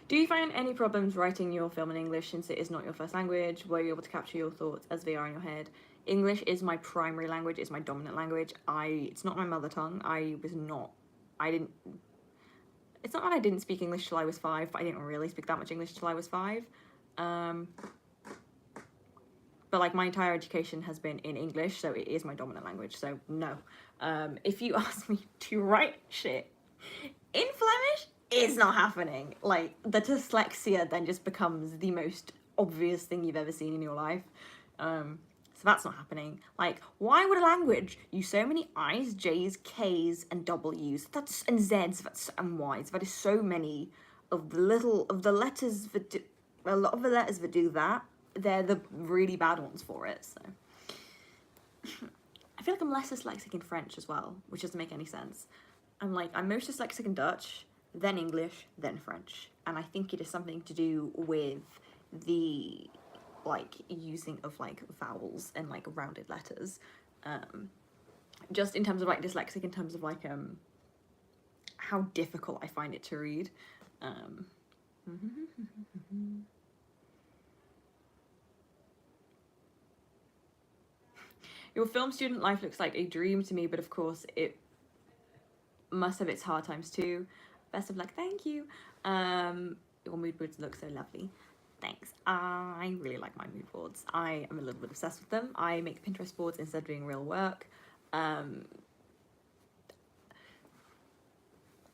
Speaker 2: Do you find any problems writing your film in English since it is not your first language? Were you able to capture your thoughts as they are in your head? English is my primary language, it's my dominant language. It's not my mother tongue. It's not that I didn't speak English till I was 5, but I didn't really speak that much English till I was 5. But like, my entire education has been in English, so it is my dominant language, so no. If you ask me to write shit in Flemish, it's not happening. Like, the dyslexia then just becomes the most obvious thing you've ever seen in your life. So that's not happening. Like, why would a language use so many I's, J's, K's, and W's, and Z's, and Y's? That is so many of the letters that do, a lot of the letters that do that, they're the really bad ones for it, so. I feel like I'm less dyslexic in French as well, which doesn't make any sense. I'm most dyslexic in Dutch, then English, then French. And I think it is something to do with the, like, using of, like, vowels and, like, rounded letters. Just in terms of, like, dyslexic, in terms of, like, how difficult I find it to read. Your film student life looks like a dream to me, but of course it must have its hard times too. Best of luck, thank you. Your mood boards look so lovely. Thanks. I really like my mood boards. I am a little bit obsessed with them. I make Pinterest boards instead of doing real work. The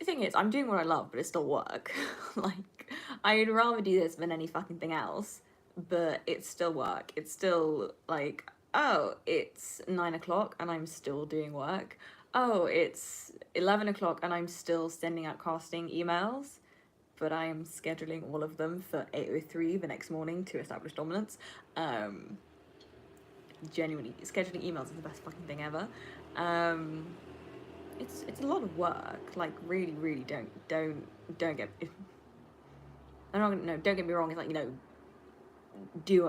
Speaker 2: thing is, I'm doing what I love, but it's still work. Like, I'd rather do this than any fucking thing else, but it's still work. It's still like, oh, it's 9 o'clock and I'm still doing work. Oh, it's 11 o'clock and I'm still sending out casting emails, but I am scheduling all of them for 8:03 the next morning to establish dominance. Genuinely, scheduling emails is the best fucking thing ever. It's a lot of work. Like, really, really don't get. Don't get me wrong. It's like, you know,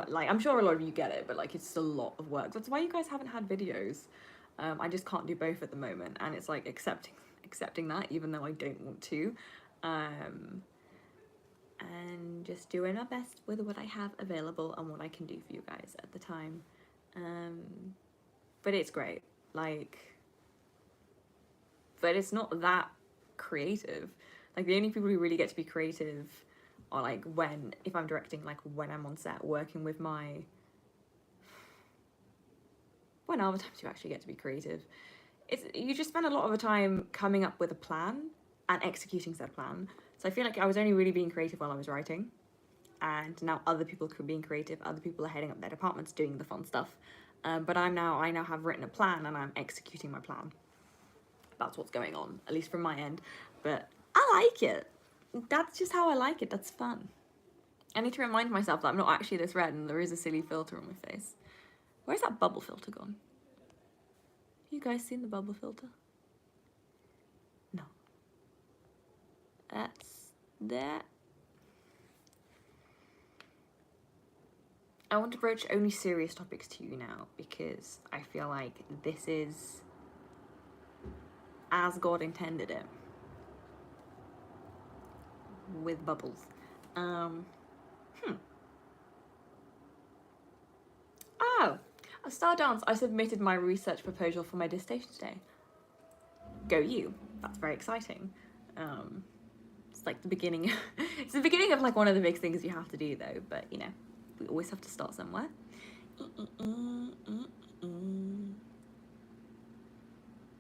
Speaker 2: like, I'm sure a lot of you get it, but like, it's a lot of work. That's why you guys haven't had videos. I just can't do both at the moment, and it's like accepting that, even though I don't want to, and just doing my best with what I have available and what I can do for you guys at the time. But it's great, like, but it's not that creative. Like, the only people who really get to be creative are like if I'm directing, like when I'm on set working with my... When other times you actually get to be creative. You just spend a lot of the time coming up with a plan and executing said plan. So I feel like I was only really being creative while I was writing, and now other people are being creative, other people are heading up their departments doing the fun stuff. But I now have written a plan and I'm executing my plan. That's what's going on, at least from my end. But I like it. That's just how I like it. That's fun. I need to remind myself that I'm not actually this red and there is a silly filter on my face. Where's that bubble filter gone? You guys seen the bubble filter? No. That's that. I want to broach only serious topics to you now because I feel like this is as God intended it. With bubbles. Oh, a star dance. I submitted my research proposal for my dissertation today. Go you. That's very exciting. It's like the beginning. It's the beginning of like one of the big things you have to do though, but you know, we always have to start somewhere.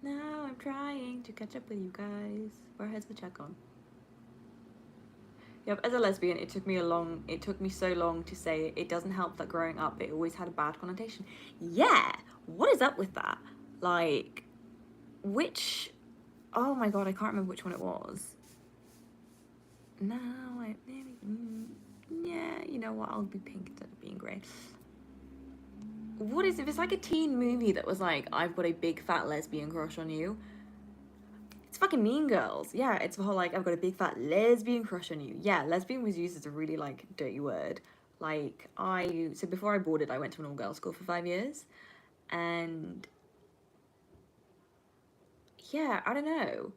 Speaker 2: Now I'm trying to catch up with you guys. Where has the check on? Yep, as a lesbian, it took me so long to say it doesn't help that growing up it always had a bad connotation. Yeah, what is up with that? Like, oh my god, I can't remember which one it was. Yeah, you know what, I'll be pink instead of being grey. What is it? It's like a teen movie that was like, I've got a big fat lesbian crush on you. It's fucking Mean Girls. Yeah, it's the whole like, I've got a big fat lesbian crush on you. Yeah, lesbian was used as a really like dirty word. Like so before I boarded, I went to an all-girls school for 5 years. And yeah, I don't know.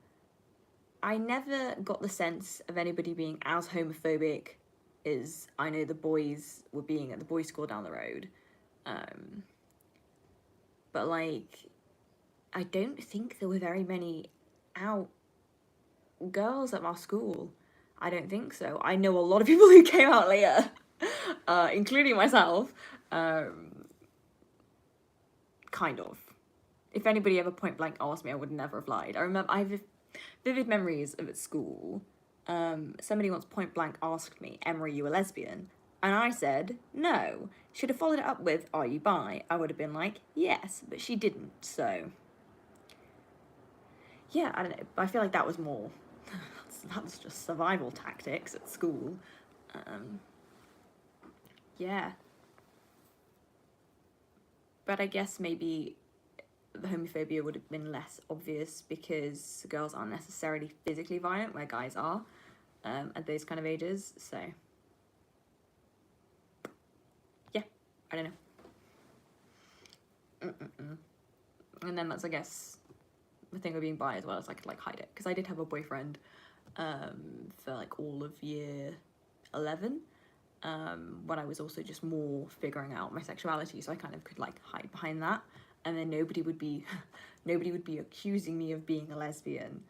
Speaker 2: I never got the sense of anybody being as homophobic as I know the boys were being at the boys' school down the road. But like, I don't think there were very many out girls at my school. I don't think so. I know a lot of people who came out later, including myself. Kind of. If anybody ever point blank asked me, I would never have lied. I have vivid memories of at school. Somebody once point blank asked me, Emma, are you a lesbian? And I said, no. Should have followed it up with, are you bi? I would have been like, yes, but she didn't, so. Yeah, I don't know. I feel like that was more, that's just survival tactics at school. Yeah. But I guess maybe the homophobia would have been less obvious because girls aren't necessarily physically violent where guys are at those kind of ages, so. Yeah, I don't know. And then that's, I guess, the thing with being bi as well, is I could like hide it. Because I did have a boyfriend for like all of year 11 when I was also just more figuring out my sexuality, so I kind of could like hide behind that. And then nobody would be accusing me of being a lesbian.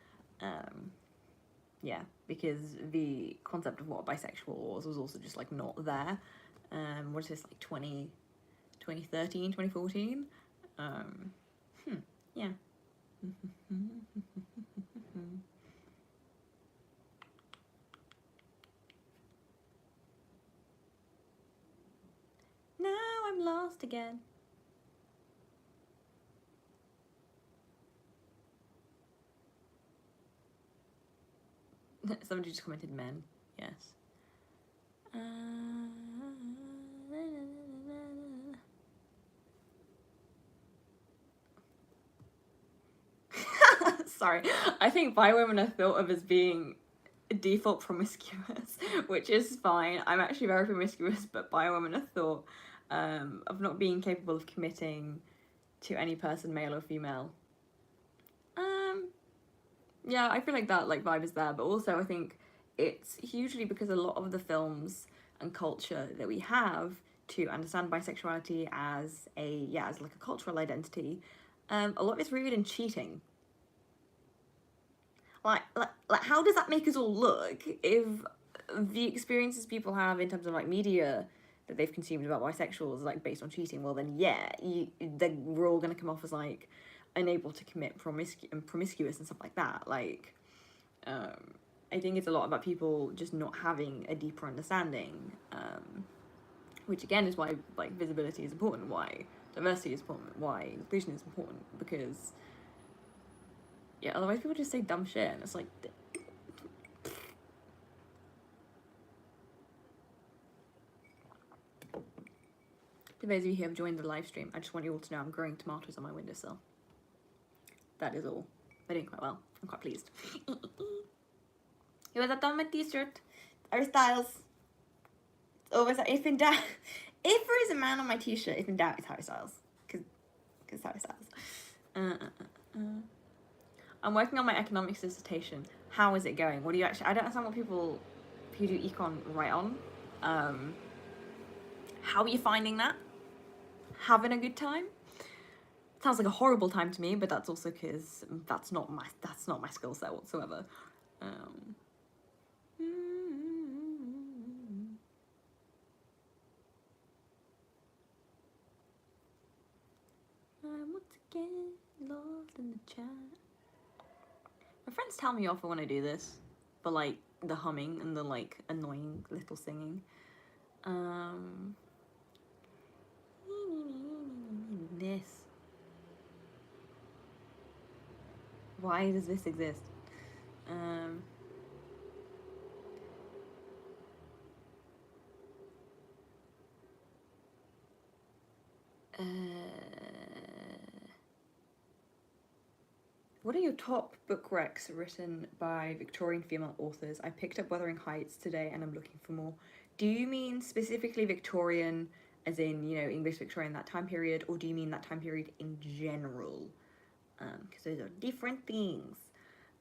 Speaker 2: Yeah, because the concept of what bisexual was also just like not there. What is this, like 2013, 2014? Yeah. Now I'm lost again. Somebody just commented men. Yes. Sorry. I think bi women are thought of as being default promiscuous, which is fine. I'm actually very promiscuous, but bi women are thought of not being capable of committing to any person, male or female. Yeah, I feel like that like vibe is there, but also I think it's hugely because a lot of the films and culture that we have to understand bisexuality as as like a cultural identity, a lot of it's rooted in cheating. Like how does that make us all look if the experiences people have in terms of like media that they've consumed about bisexuals like based on cheating? Well then we're all gonna come off as like unable to commit promiscuous and stuff like that. Like I think it's a lot about people just not having a deeper understanding, which again is why like visibility is important, why diversity is important, why inclusion is important, because yeah, otherwise people just say dumb shit and it's like. For those of you who have joined the live stream, I just want you all to know I'm growing tomatoes on my windowsill. That is all. They're doing quite well. I'm quite pleased. Who has that on my t-shirt? Harry Styles. Always, if in doubt, if there is a man on my t-shirt, if in doubt, it's Harry Styles. Because Harry Styles. I'm working on my economics dissertation. How is it going? What do you actually? I don't understand what people who do econ write on. How are you finding that? Having a good time? Sounds like a horrible time to me, but that's also because that's not my skill set whatsoever. I'm once again lost in the chat. My friends tell me off when I do this, but like the humming and the like annoying little singing. This. Why does this exist? What are your top book recs written by Victorian female authors? I picked up Wuthering Heights today and I'm looking for more. Do you mean specifically Victorian, as in, you know, English Victorian, that time period, or do you mean that time period in general? Because those are different things.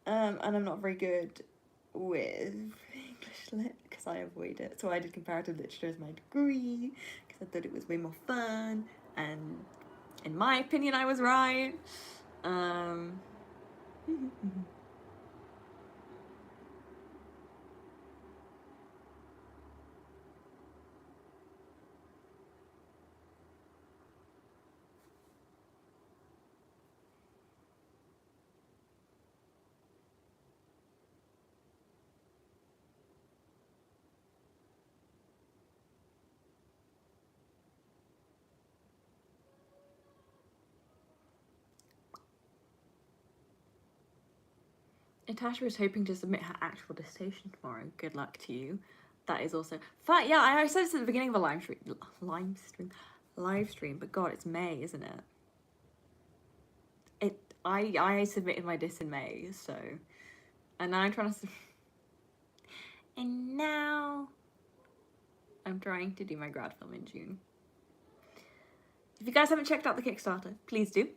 Speaker 2: And I'm not very good with English lit because I avoid it. So I did comparative literature as my degree because I thought it was way more fun, and in my opinion I was right. Natasha is hoping to submit her actual dissertation tomorrow. Good luck to you. That is also fun. Yeah, I said this at the beginning of a live stream. But God, it's May, isn't it? I submitted my diss in May, so, and now I'm trying to. And now I'm trying to do my grad film in June. If you guys haven't checked out the Kickstarter, please do.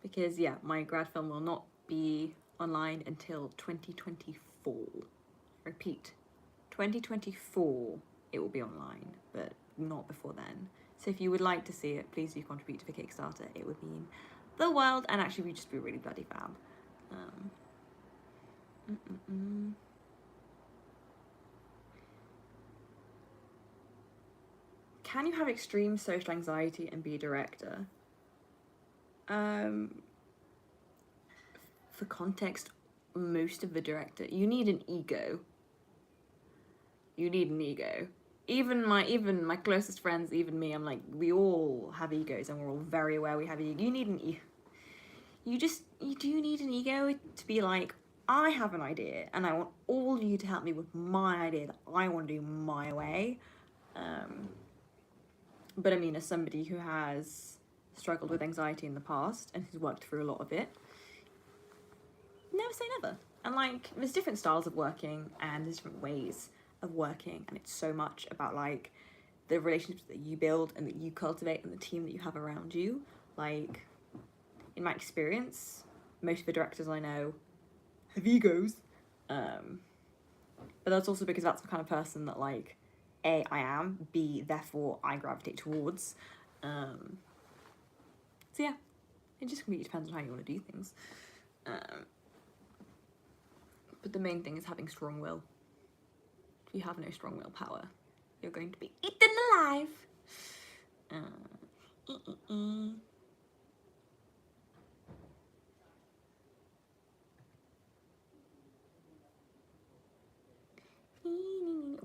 Speaker 2: Because yeah, my grad film will not be online until 2024. Repeat, 2024 it will be online, but not before then. So if you would like to see it, please do contribute to the Kickstarter. It would mean the world, and actually we'd just be really bloody fab. Can you have extreme social anxiety and be a director? For context, most of the director, you need an ego. Even my closest friends, even me, I'm like, we all have egos and we're all very aware we have ego. You need an ego. You do need an ego to be like, I have an idea and I want all of you to help me with my idea that I want to do my way. But I mean, as somebody who has struggled with anxiety in the past and who's worked through a lot of it, never say never. And like, there's different styles of working and there's different ways of working, and it's so much about like the relationships that you build and that you cultivate and the team that you have around you. Like, in my experience, most of the directors I know have egos, but that's also because that's the kind of person that like, A, I am, B, therefore I gravitate towards. So yeah, it just completely depends on how you want to do things. But the main thing is having strong will. If you have no strong willpower, you're going to be eaten alive.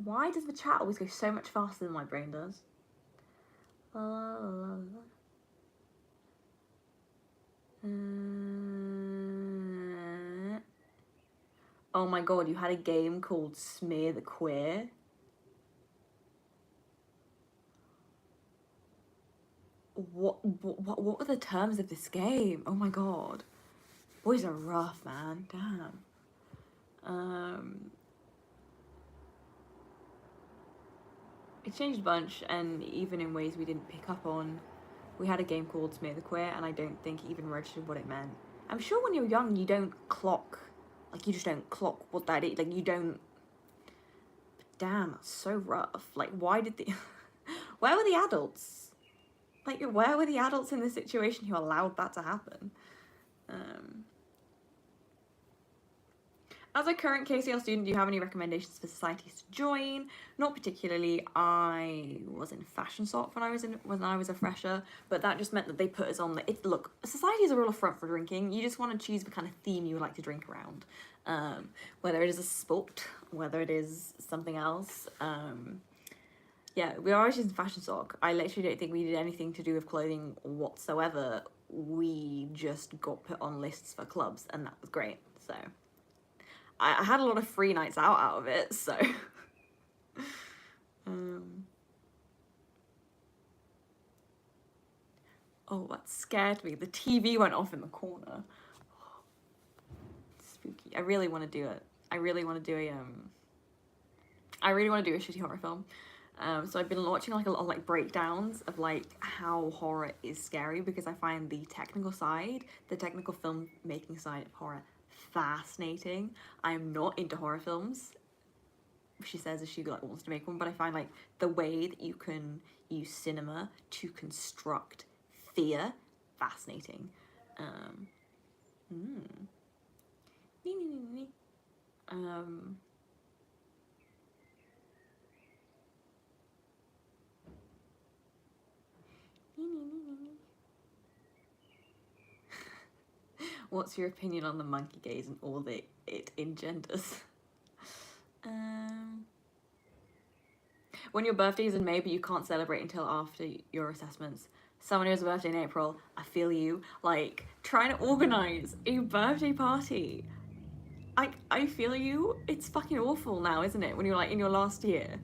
Speaker 2: Why does the chat always go so much faster than my brain does? Oh my god, you had a game called Smear the Queer? What were the terms of this game? Oh my god. Boys are rough, man. Damn. It changed a bunch, and even in ways we didn't pick up on. We had a game called Smear the Queer, and I don't think it even registered what it meant. I'm sure when you're young, you don't clock, like, you just don't clock what that is. Like, you don't. Damn, that's so rough. Like, why did the. Where were the adults? Like, where were the adults in this situation who allowed that to happen? As a current KCL student, do you have any recommendations for societies to join? Not particularly. I was in fashion soc when I was a fresher, but that just meant that they put us on the. Look, society is a real affront for drinking. You just want to choose the kind of theme you would like to drink around, whether it is a sport, whether it is something else. Yeah, we are just in fashion soc. I literally don't think we did anything to do with clothing whatsoever. We just got put on lists for clubs, and that was great. So. I had a lot of free nights out of it, so. Oh, that scared me. The TV went off in the corner. Spooky. I really want to do it. I really want to do a shitty horror film. So I've been watching like a lot of like breakdowns of like how horror is scary, because I find the technical filmmaking side of horror fascinating. I'm not into horror films, she says, as she like wants to make one, but I find like the way that you can use cinema to construct fear fascinating. What's your opinion on the monkey gaze and all that it engenders? When your birthday is in May, but you can't celebrate until after your assessments. Someone who has a birthday in April, I feel you. Like, trying to organise a birthday party. I feel you. It's fucking awful now, isn't it? When you're like in your last year.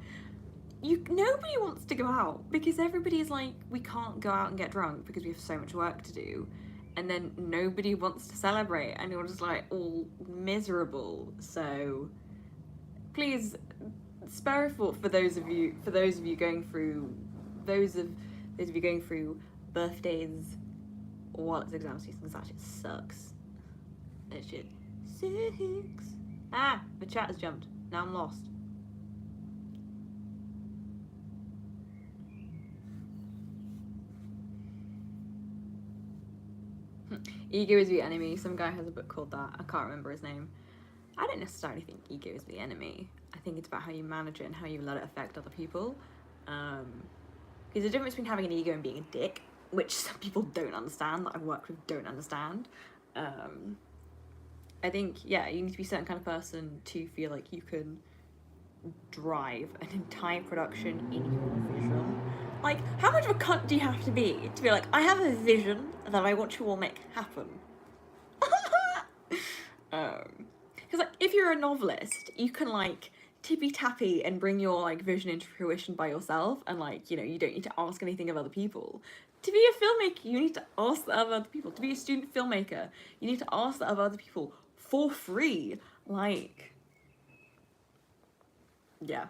Speaker 2: Nobody wants to go out, because everybody's like, we can't go out and get drunk because we have so much work to do. And then nobody wants to celebrate, and you're just like all miserable. So please spare a thought for those of you going through birthdays while it's exam season, because that shit sucks. That shit sucks. Ah, the chat has jumped. Now I'm lost. Ego is the enemy. Some guy has a book called that. I can't remember his name. I don't necessarily think ego is the enemy. I think it's about how you manage it and how you let it affect other people. There's a difference between having an ego and being a dick, which some people don't understand, that I've worked with don't understand. I think, yeah, you need to be a certain kind of person to feel like you can drive an entire production in your vision. Like, how much of a cunt do you have to be like, I have a vision that I want you all make happen? Because like, if you're a novelist, you can like tippy-tappy and bring your like vision into fruition by yourself, and like, you know, you don't need to ask anything of other people. To be a filmmaker, you need to ask that of other people. To be a student filmmaker, you need to ask that of other people for free. Like, yeah.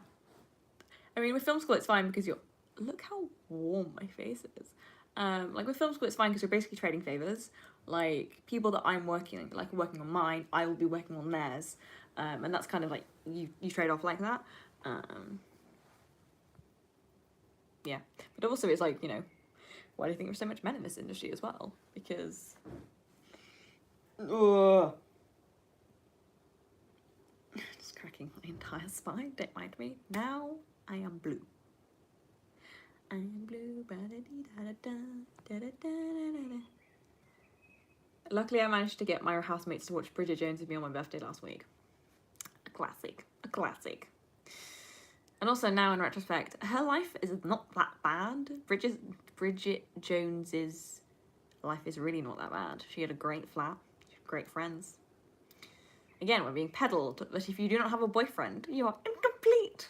Speaker 2: I mean, with film school, it's fine because you're... Look how warm my face is. Like, with film school, it's fine because you're basically trading favors. Like, people that I'm working on mine, I will be working on theirs. And that's kind of like, you trade off like that. Yeah. But also, it's like, you know, why do you think there's so much men in this industry as well? Because... Just cracking my entire spine, don't mind me. Now, I am blue. I am blue. Luckily, I managed to get my housemates to watch Bridget Jones with me on my birthday last week. A classic. A classic. And also now in retrospect, her life is not that bad. Bridget Jones's life is really not that bad. She had a great flat, great friends. Again, we're being peddled that if you do not have a boyfriend, you are incomplete.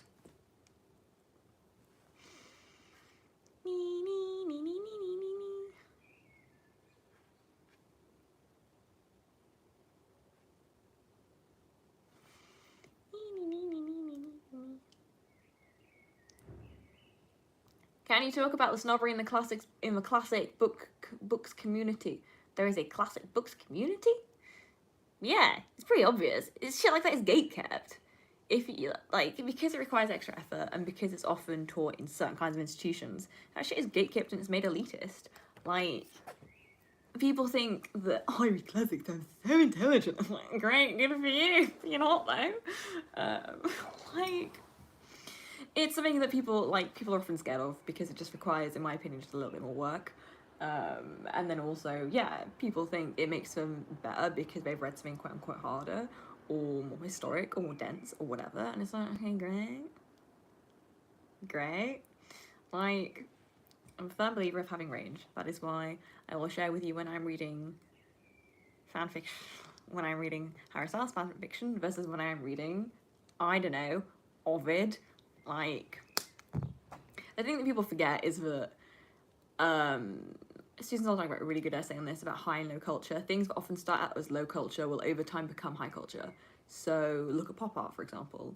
Speaker 2: Can you talk about the snobbery in the classic books community? There is a classic books community? Yeah, it's pretty obvious. It's shit like that is gatekept. If you like, because it requires extra effort and because it's often taught in certain kinds of institutions, that shit is gatekept and it's made elitist. Like, people think that I read classics, I'm so intelligent. I'm like, great, good for you. You're not though. Like, it's something that people are often scared of because it just requires, in my opinion, just a little bit more work. And then also, yeah, people think it makes them better because they've read something quote unquote harder or more historic or more dense or whatever. And it's like, okay, great. Like, I'm a firm believer of having range. That is why I will share with you when I'm reading fanfiction, when I'm reading Harry Styles fanfiction versus when I'm reading, I don't know, Ovid. Like, the thing that people forget is that Susan Sontag wrote a really good essay on this about high and low culture. Things that often start out as low culture will over time become high culture. So look at pop art, for example.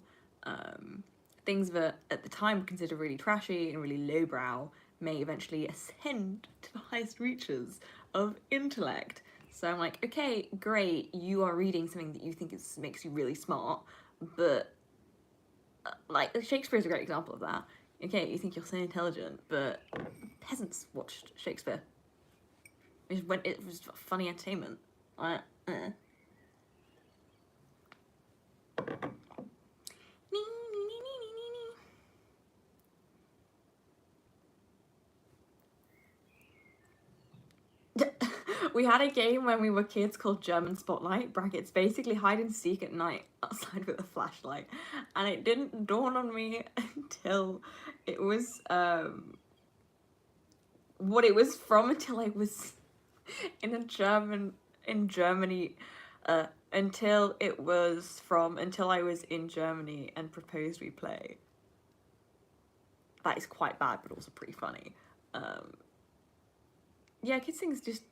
Speaker 2: Things that at the time were considered really trashy and really lowbrow may eventually ascend to the highest reaches of intellect. So I'm like, okay, great, you are reading something that you think makes you really smart, but like Shakespeare is a great example of that. Okay, you think you're so intelligent, but peasants watched Shakespeare. It was funny entertainment. We had a game when we were kids called German Spotlight, brackets, basically hide and seek at night outside with a flashlight. And it didn't dawn on me until it was, what it was from until I was in Germany, until I was in Germany and proposed we play. That is quite bad, but also pretty funny. Yeah, kids things just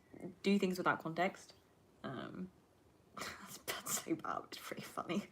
Speaker 2: do things without context. That's so bad, it's pretty funny.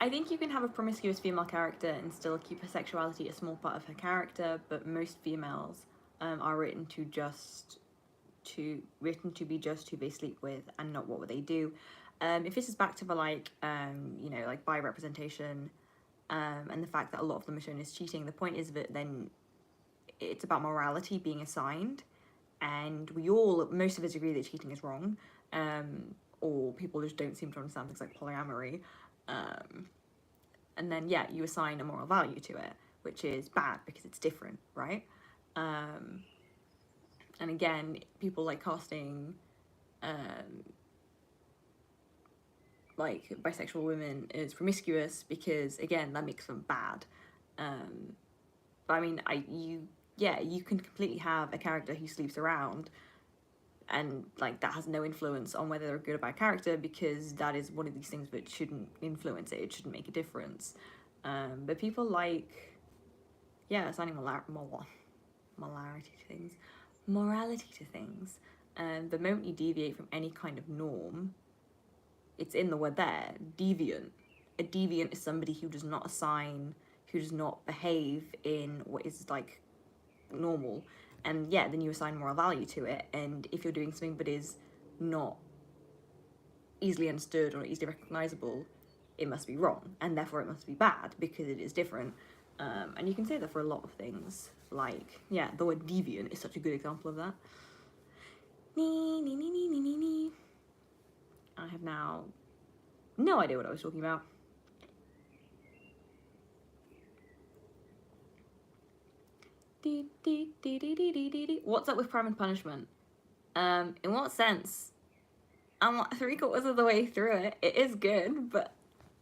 Speaker 2: I think you can have a promiscuous female character and still keep her sexuality a small part of her character, but most females are written to be just who they sleep with and not what they do. If this is back to the like bi representation and the fact that a lot of them are shown as cheating, the point is that then it's about morality being assigned, and most of us agree that cheating is wrong, or people just don't seem to understand things like polyamory. And then, yeah, you assign a moral value to it, which is bad because it's different, right? And again, people like casting like bisexual women as promiscuous because, again, that makes them bad. But I mean, you can completely have a character who sleeps around and like that has no influence on whether they're a good or bad character because that is one of these things that shouldn't influence it shouldn't make a difference. But people like assigning morality to things, and the moment you deviate from any kind of norm, it's in the word there, deviant. A deviant is somebody who does not behave in what is like normal. And yeah, then you assign moral value to it, and if you're doing something that is not easily understood or easily recognizable, it must be wrong, and therefore it must be bad because it is different. And you can say that for a lot of things, like, yeah, the word deviant is such a good example of that. have now no idea what I was talking about. What's up with Crime and Punishment? In what sense? I'm like 3/4 of the way through it. It is good, but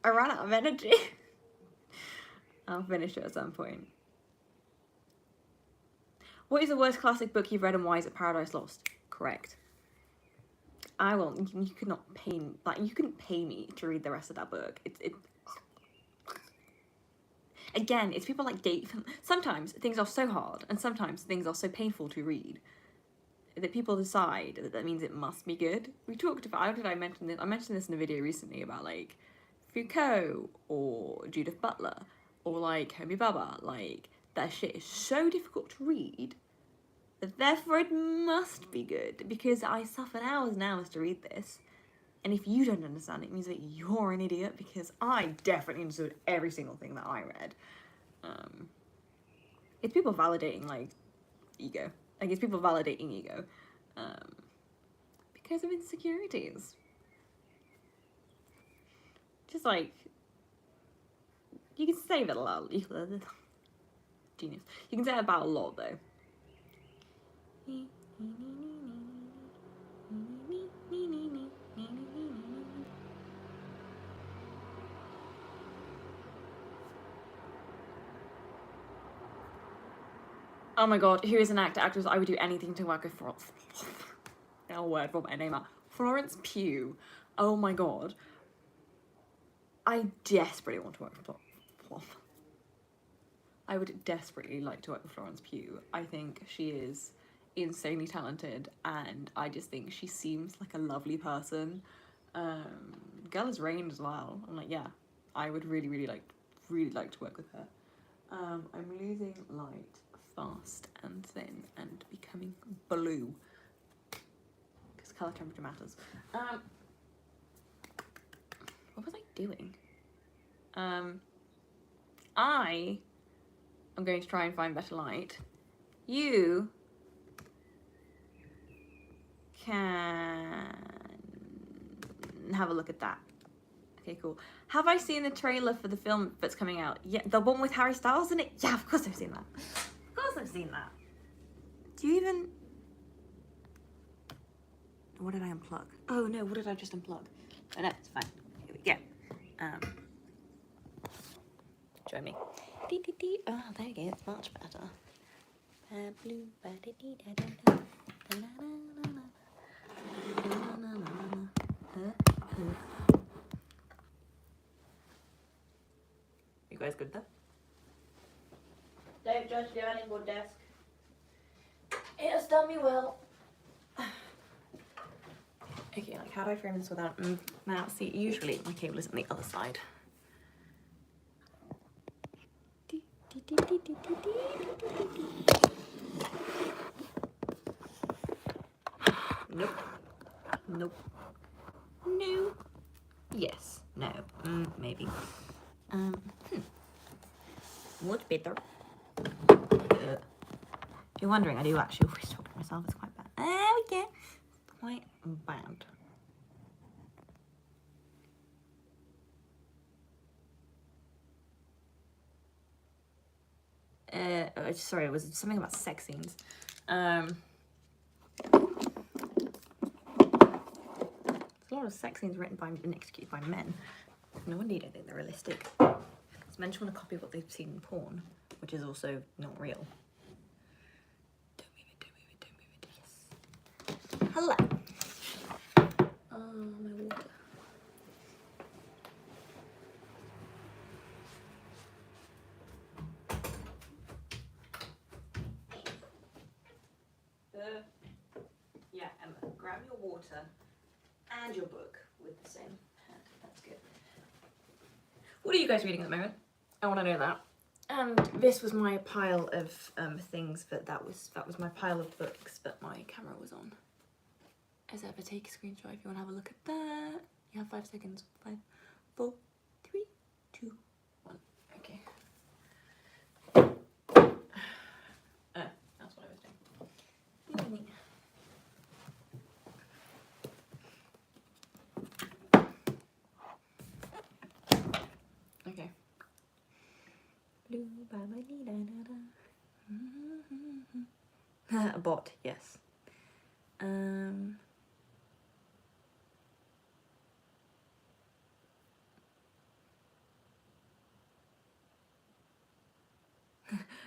Speaker 2: I ran out of energy. I'll finish it at some point. What is the worst classic book you've read and why is it Paradise Lost? Correct. I will. You could not pay me, like you couldn't pay me to read the rest of that book. Again, it's people like Dave. Sometimes things are so hard, and sometimes things are so painful to read that people decide that means it must be good. We talked about. How did I mention this? I mentioned this in a video recently about like Foucault or Judith Butler or like Homi Bhabha. Like that shit is so difficult to read that therefore it must be good because I suffered hours and hours to read this. And if you don't understand it, it means that you're an idiot because I definitely understood every single thing that I read. It's people validating, like, ego. Like, it's people validating ego. Because of insecurities. Just, like, you can say that a lot. Genius. You can say that about a lot, though. Oh my god, who is an actor? Actress, I would do anything to work with Florence. No word for my name out. Florence Pugh. Oh my god. I desperately want to work with Florence. I would desperately like to work with Florence Pugh. I think she is insanely talented and I just think she seems like a lovely person. Girl is reigned as well. I'm like, yeah, I would really like to work with her. I'm losing light fast and thin and becoming blue because color temperature matters. What was I doing? I am going to try and find better light. You can have a look at that. Okay, cool. Have I seen the trailer for the film that's coming out? Yeah, the one with Harry Styles in it? Yeah, of course I've seen that. Of course I've seen that. Do you even... What did I unplug? Oh no, what did I just unplug? Oh no, it's fine. Here we go. Join me. Oh, there you go, it's much better. You guys good though? Don't judge the ironing board desk. It has done me well. Okay, like how do I frame this without... Now, see, usually my cable is on the other side. Nope. Nope. No. Yes. No. Maybe. What's better? If you're wondering, I do actually always talk to myself. It's quite bad. Oh yeah. Quite bad. Sorry, it was something about sex scenes. There's a lot of sex scenes written by and executed by men. No wonder you don't think they're realistic. Because men just want to copy what they've seen in porn, which is also not real. Don't move it, don't move it, don't move it. Yes. Hello. Oh, my water. Yeah, Emma, grab your water and your book with the same hand. That's good. What are you guys reading at the moment? I want to know that. And this was my pile of things, but that was my pile of books, but my camera was on. As ever, take a screenshot if you want to have a look at that. You have 5 seconds. 5, 4, 3, 2, 1. Okay. That's what I was doing.
Speaker 1: A bot, yes.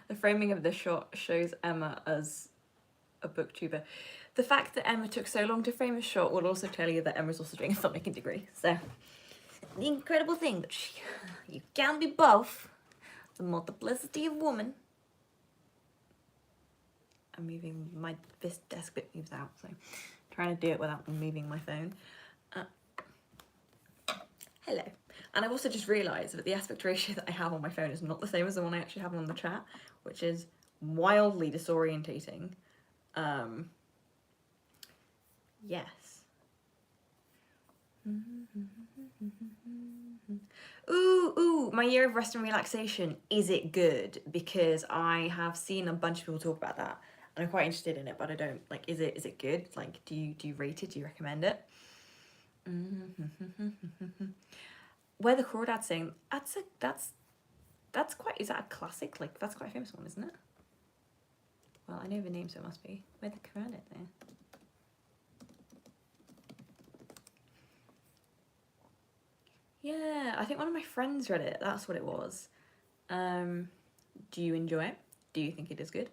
Speaker 1: The framing of the shot shows Emma as a booktuber. The fact that Emma took so long to frame a shot will also tell you that Emma's also doing a filmmaking degree. So, the incredible thing that you can be both. The multiplicity of woman. I'm moving this desk bit moves out, so I'm trying to do it without moving my phone. Hello. And I've also just realised that the aspect ratio that I have on my phone is not the same as the one I actually have on the chat, which is wildly disorientating. Yes. Ooh, my year of rest and relaxation, is it good? Because I have seen a bunch of people talk about that, and I'm quite interested in it, but I don't, like, is it good? Like, do you rate it? Do you recommend it? Where the Crawdad's saying, that's quite, is that a classic? Like, that's quite a famous one, isn't it? Well, I know the name, so it must be. Where the Crawdad there? Yeah, I think one of my friends read it. That's what it was. Do you enjoy it? Do you think it is good?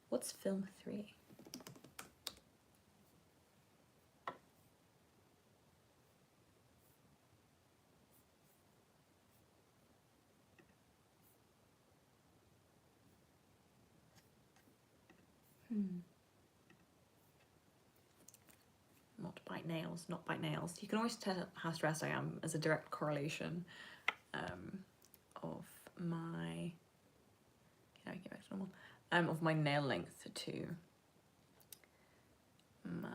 Speaker 1: What's film 3? Not bite nails, not bite nails. You can always tell how stressed I am as a direct correlation of my, can I get back to normal? Of my nail length to my,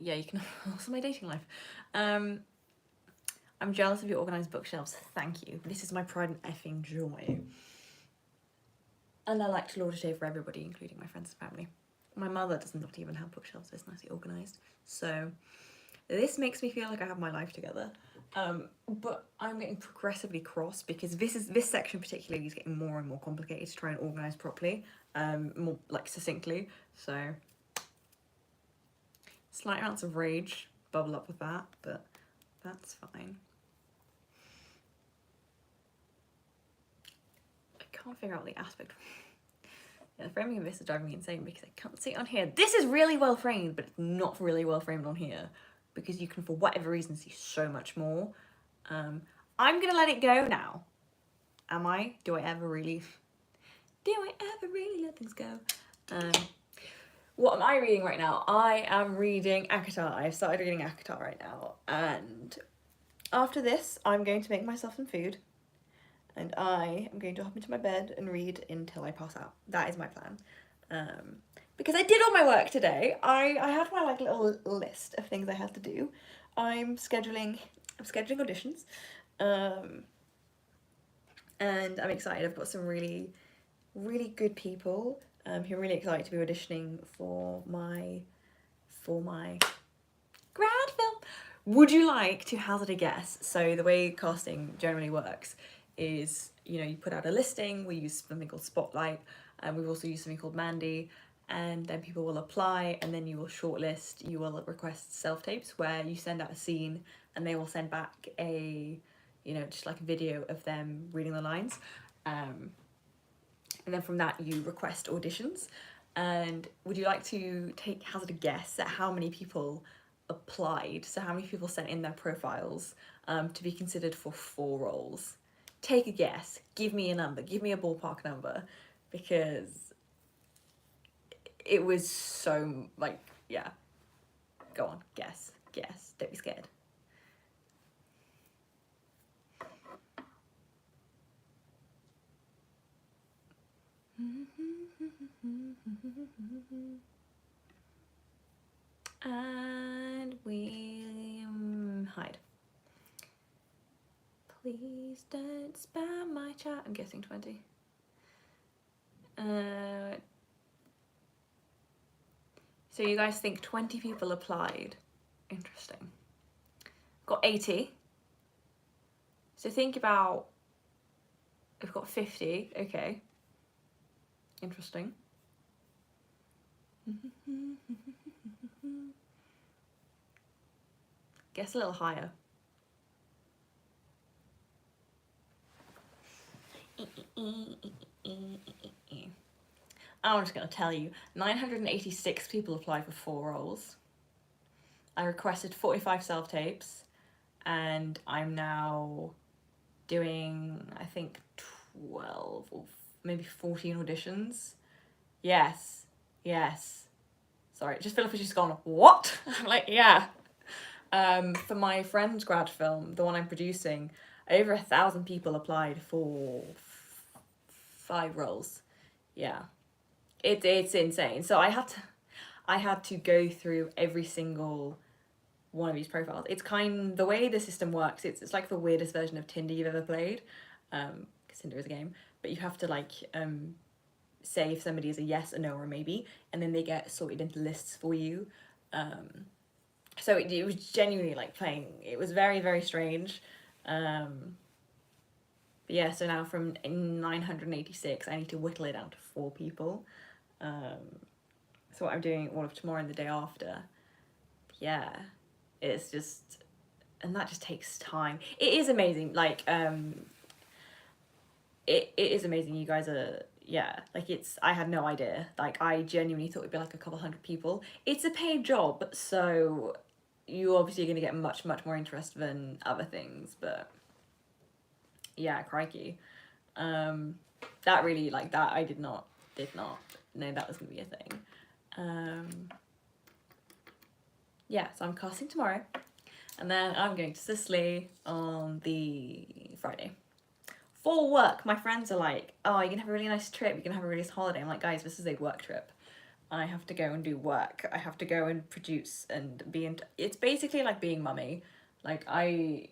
Speaker 1: yeah, you can also my dating life. I'm jealous of your organised bookshelves, thank you. This is my pride and effing joy. And I like to lord it over everybody, including my friends and family. My mother does not even have bookshelves this nicely organised, so this makes me feel like I have my life together. But I'm getting progressively cross because this section particularly is getting more and more complicated to try and organise properly, more like succinctly. So slight amounts of rage bubble up with that, but that's fine. I can't figure out the aspect. Yeah, the framing of this is driving me insane because I can't see it on here. This is really well framed, but it's not really well framed on here because you can, for whatever reason, see so much more. I'm gonna let it go now. Am I? Do I ever really let things go? What am I reading right now? I am reading ACOTAR. I've started reading ACOTAR right now, and after this, I'm going to make myself some food, and I am going to hop into my bed and read until I pass out. That is my plan. Because I did all my work today. I had my like little list of things I had to do. I'm scheduling auditions, and I'm excited. I've got some really good people who I'm really excited to be auditioning for my grad film. Would you like to hazard a guess? So the way casting generally works is, you know, you put out a listing, we use something called Spotlight, and we've also used something called Mandy, and then people will apply, and then you will shortlist, you will request self-tapes where you send out a scene and they will send back a, you know, just like a video of them reading the lines. And then from that you request auditions. And would you like to hazard a guess at how many people applied? So how many people sent in their profiles to be considered for 4 roles? Take a guess, give me a number, give me a ballpark number, because it was so, like, yeah. Go on, guess, don't be scared. And we hide. Please don't spam my chat. I'm guessing 20. So you guys think 20 people applied? Interesting. Got 80. So think about, we've got 50, okay. Interesting. Guess a little higher. I'm just gonna tell you, 986 people applied for 4 roles. I requested 45 self-tapes, and I'm now doing, I think, 12 or maybe 14 auditions. Yes. Sorry, just Philip has just gone, what? I'm like, yeah. For my friend's grad film, the one I'm producing, over 1,000 people applied for 5 roles. Yeah. It's insane. So I had to go through every single one of these profiles. It's the way the system works, it's like the weirdest version of Tinder you've ever played. Because Tinder is a game, but you have to like say if somebody is a yes, a no, or a maybe, and then they get sorted into lists for you. So it was genuinely like playing. It was very, very strange. But yeah, so now from 986, I need to whittle it down to 4 people. So what I'm doing all of tomorrow and the day after. Yeah, it's just, and that just takes time. It is amazing. Like, it is amazing. You guys are, yeah, like I had no idea. Like, I genuinely thought it'd be like a couple hundred people. It's a paid job, so you're obviously going to get much, much more interest than other things, but yeah, crikey. That really, like, that I did not know that was going to be a thing. Yeah, so I'm casting tomorrow, and then I'm going to Sicily on the Friday. For work. My friends are like, oh, you're gonna have a really nice trip, you're gonna have a really nice holiday. I'm like, guys, this is a work trip. I have to go and do work. I have to go and produce and be in. It's basically like being mummy. Like, I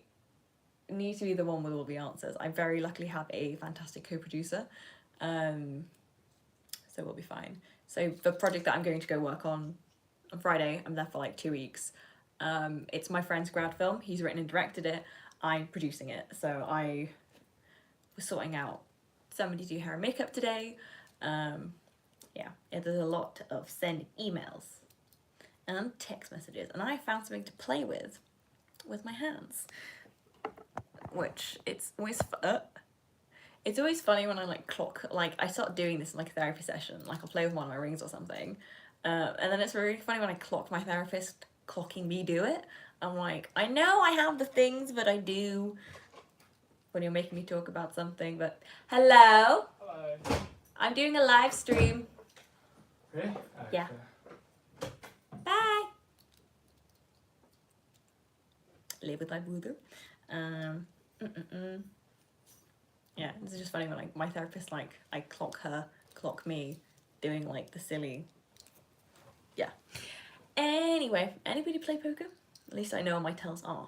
Speaker 1: need to be the one with all the answers. I very luckily have a fantastic co-producer. So we'll be fine. So the project that I'm going to go work on Friday, I'm there for like 2 weeks. It's my friend's grad film. He's written and directed it. I'm producing it. So I was sorting out somebody to do hair and makeup today. Yeah, there's a lot of sending emails and text messages, and I found something to play with my hands, which it's always funny when I like clock, like I start doing this in like a therapy session, like I'll play with one of my rings or something, and then it's really funny when I clock my therapist clocking me do it. I'm like, I know I have the things, but I do when you're making me talk about something. But hello. I'm doing a live stream.
Speaker 3: Really?
Speaker 1: Yeah. Bye. Live with my brother. Yeah, this is just funny when my therapist, like, I clock me doing like the silly. Yeah. Anyway, anybody play poker? At least I know what my tells are.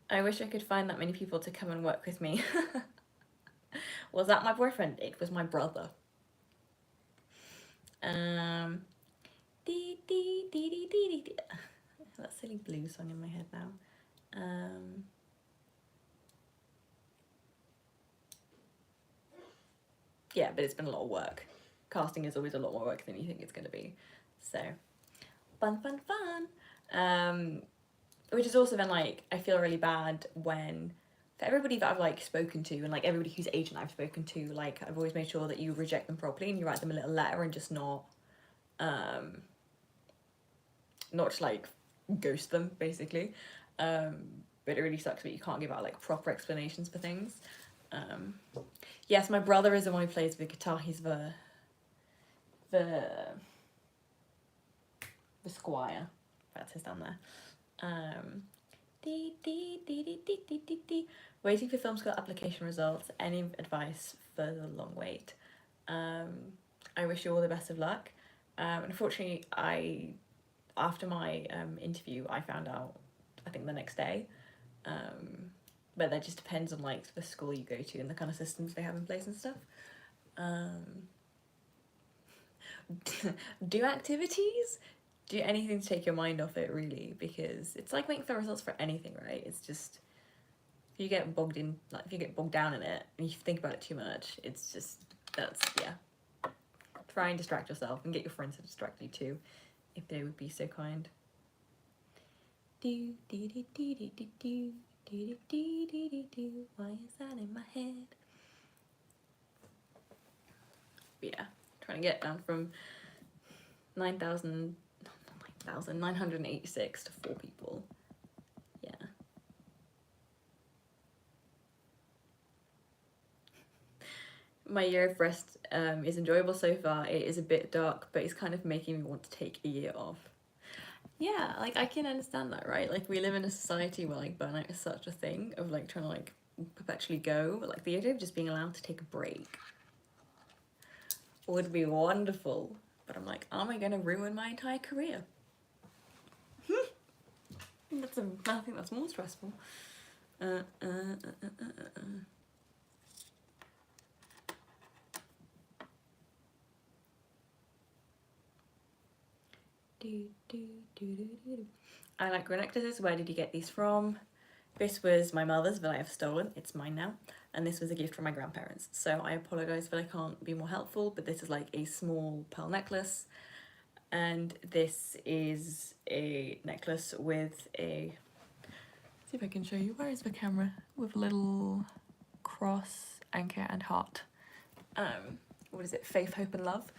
Speaker 1: I wish I could find that many people to come and work with me. Was that my boyfriend? It was my brother. That silly blue song in my head now. Yeah, but it's been a lot of work. Casting is always a lot more work than you think it's going to be. So, fun. Which is also then, like, I feel really bad when, for everybody that I've, like, spoken to, and, like, everybody whose agent I've spoken to, like, I've always made sure that you reject them properly and you write them a little letter and just not just, like, ghost them, basically. But it really sucks that you can't give out, like, proper explanations for things. Yes, my brother is the one who plays the guitar. He's the squire. That's his down there. Waiting for film school application results. Any advice for the long wait? I wish you all the best of luck. Unfortunately, after my interview, I found out, I think the next day. but that just depends on like the school you go to and the kind of systems they have in place and stuff. Do activities, do anything to take your mind off it, really, because it's like making the results for anything, right? It's just, if you get bogged in, like if you get bogged down in it and you think about it too much, it's just, that's, yeah. Try and distract yourself and get your friends to distract you too, if they would be so kind. Do do do do do do do do do do do do. Why is that in my head? But yeah, trying to get down from 9,986 to 4 people. Yeah. My year of rest is enjoyable so far. It is a bit dark, but it's kind of making me want to take a year off. Yeah, like I can understand that, right? Like we live in a society where like burnout is such a thing of like trying to like perpetually go, but like the idea of just being allowed to take a break would be wonderful. But I'm like, am I gonna ruin my entire career? I think that's more stressful. I like your necklaces. Where did you get these from? This was my mother's, but I have stolen. It's mine now. And this was a gift from my grandparents. So I apologise that I can't be more helpful, but this is like a small pearl necklace. And this is a necklace with a, let's see if I can show you, where is the camera? With a little cross, anchor and heart. What is it? Faith, hope and love.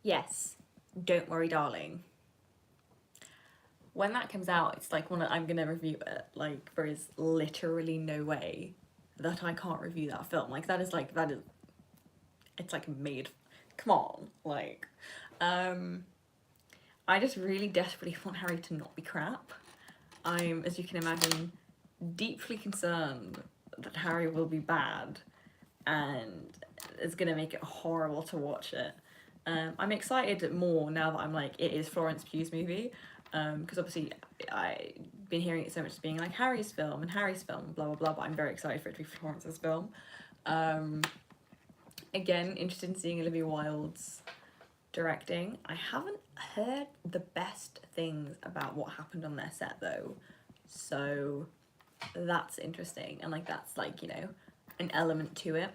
Speaker 1: Yes, Don't Worry Darling. When that comes out, it's like I'm gonna review it. Like there is literally no way that I can't review that film. Like that is, it's like made, come on, like, I just really desperately want Harry to not be crap. I'm, as you can imagine, deeply concerned that Harry will be bad and it's gonna make it horrible to watch it. I'm excited more now that I'm like, it is Florence Pugh's movie, because obviously I've been hearing it so much as being like Harry's film, blah blah blah, but I'm very excited for it to be Florence's film. Again, interested in seeing Olivia Wilde's directing. I haven't heard the best things about what happened on their set though, so that's interesting, and like that's like, you know, an element to it.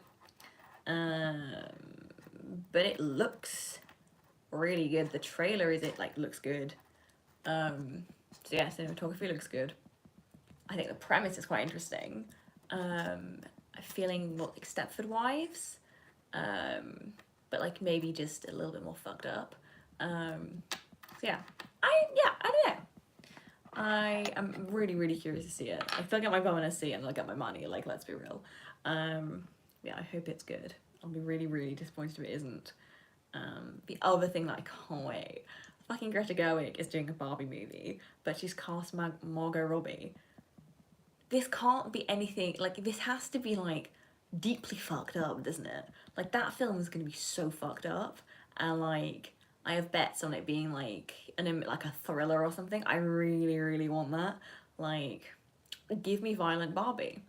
Speaker 1: But it looks really good. The trailer looks good. So yeah, cinematography looks good. I think the premise is quite interesting. I'm feeling more like Stepford Wives, but like maybe just a little bit more fucked up. So yeah, I don't know. I am really, really curious to see it. Like, if I get my bum and I see it and I'll get my money, like, let's be real. Yeah, I hope it's good. I'll be really, really disappointed if it isn't. The other thing that I can't wait, fucking Greta Gerwig is doing a Barbie movie, but she's cast Margot Robbie. This can't be anything, like, this has to be, like, deeply fucked up, doesn't it? Like, that film is gonna be so fucked up, and, like, I have bets on it being, like, like a thriller or something. I really, really want that. Like, give me violent Barbie.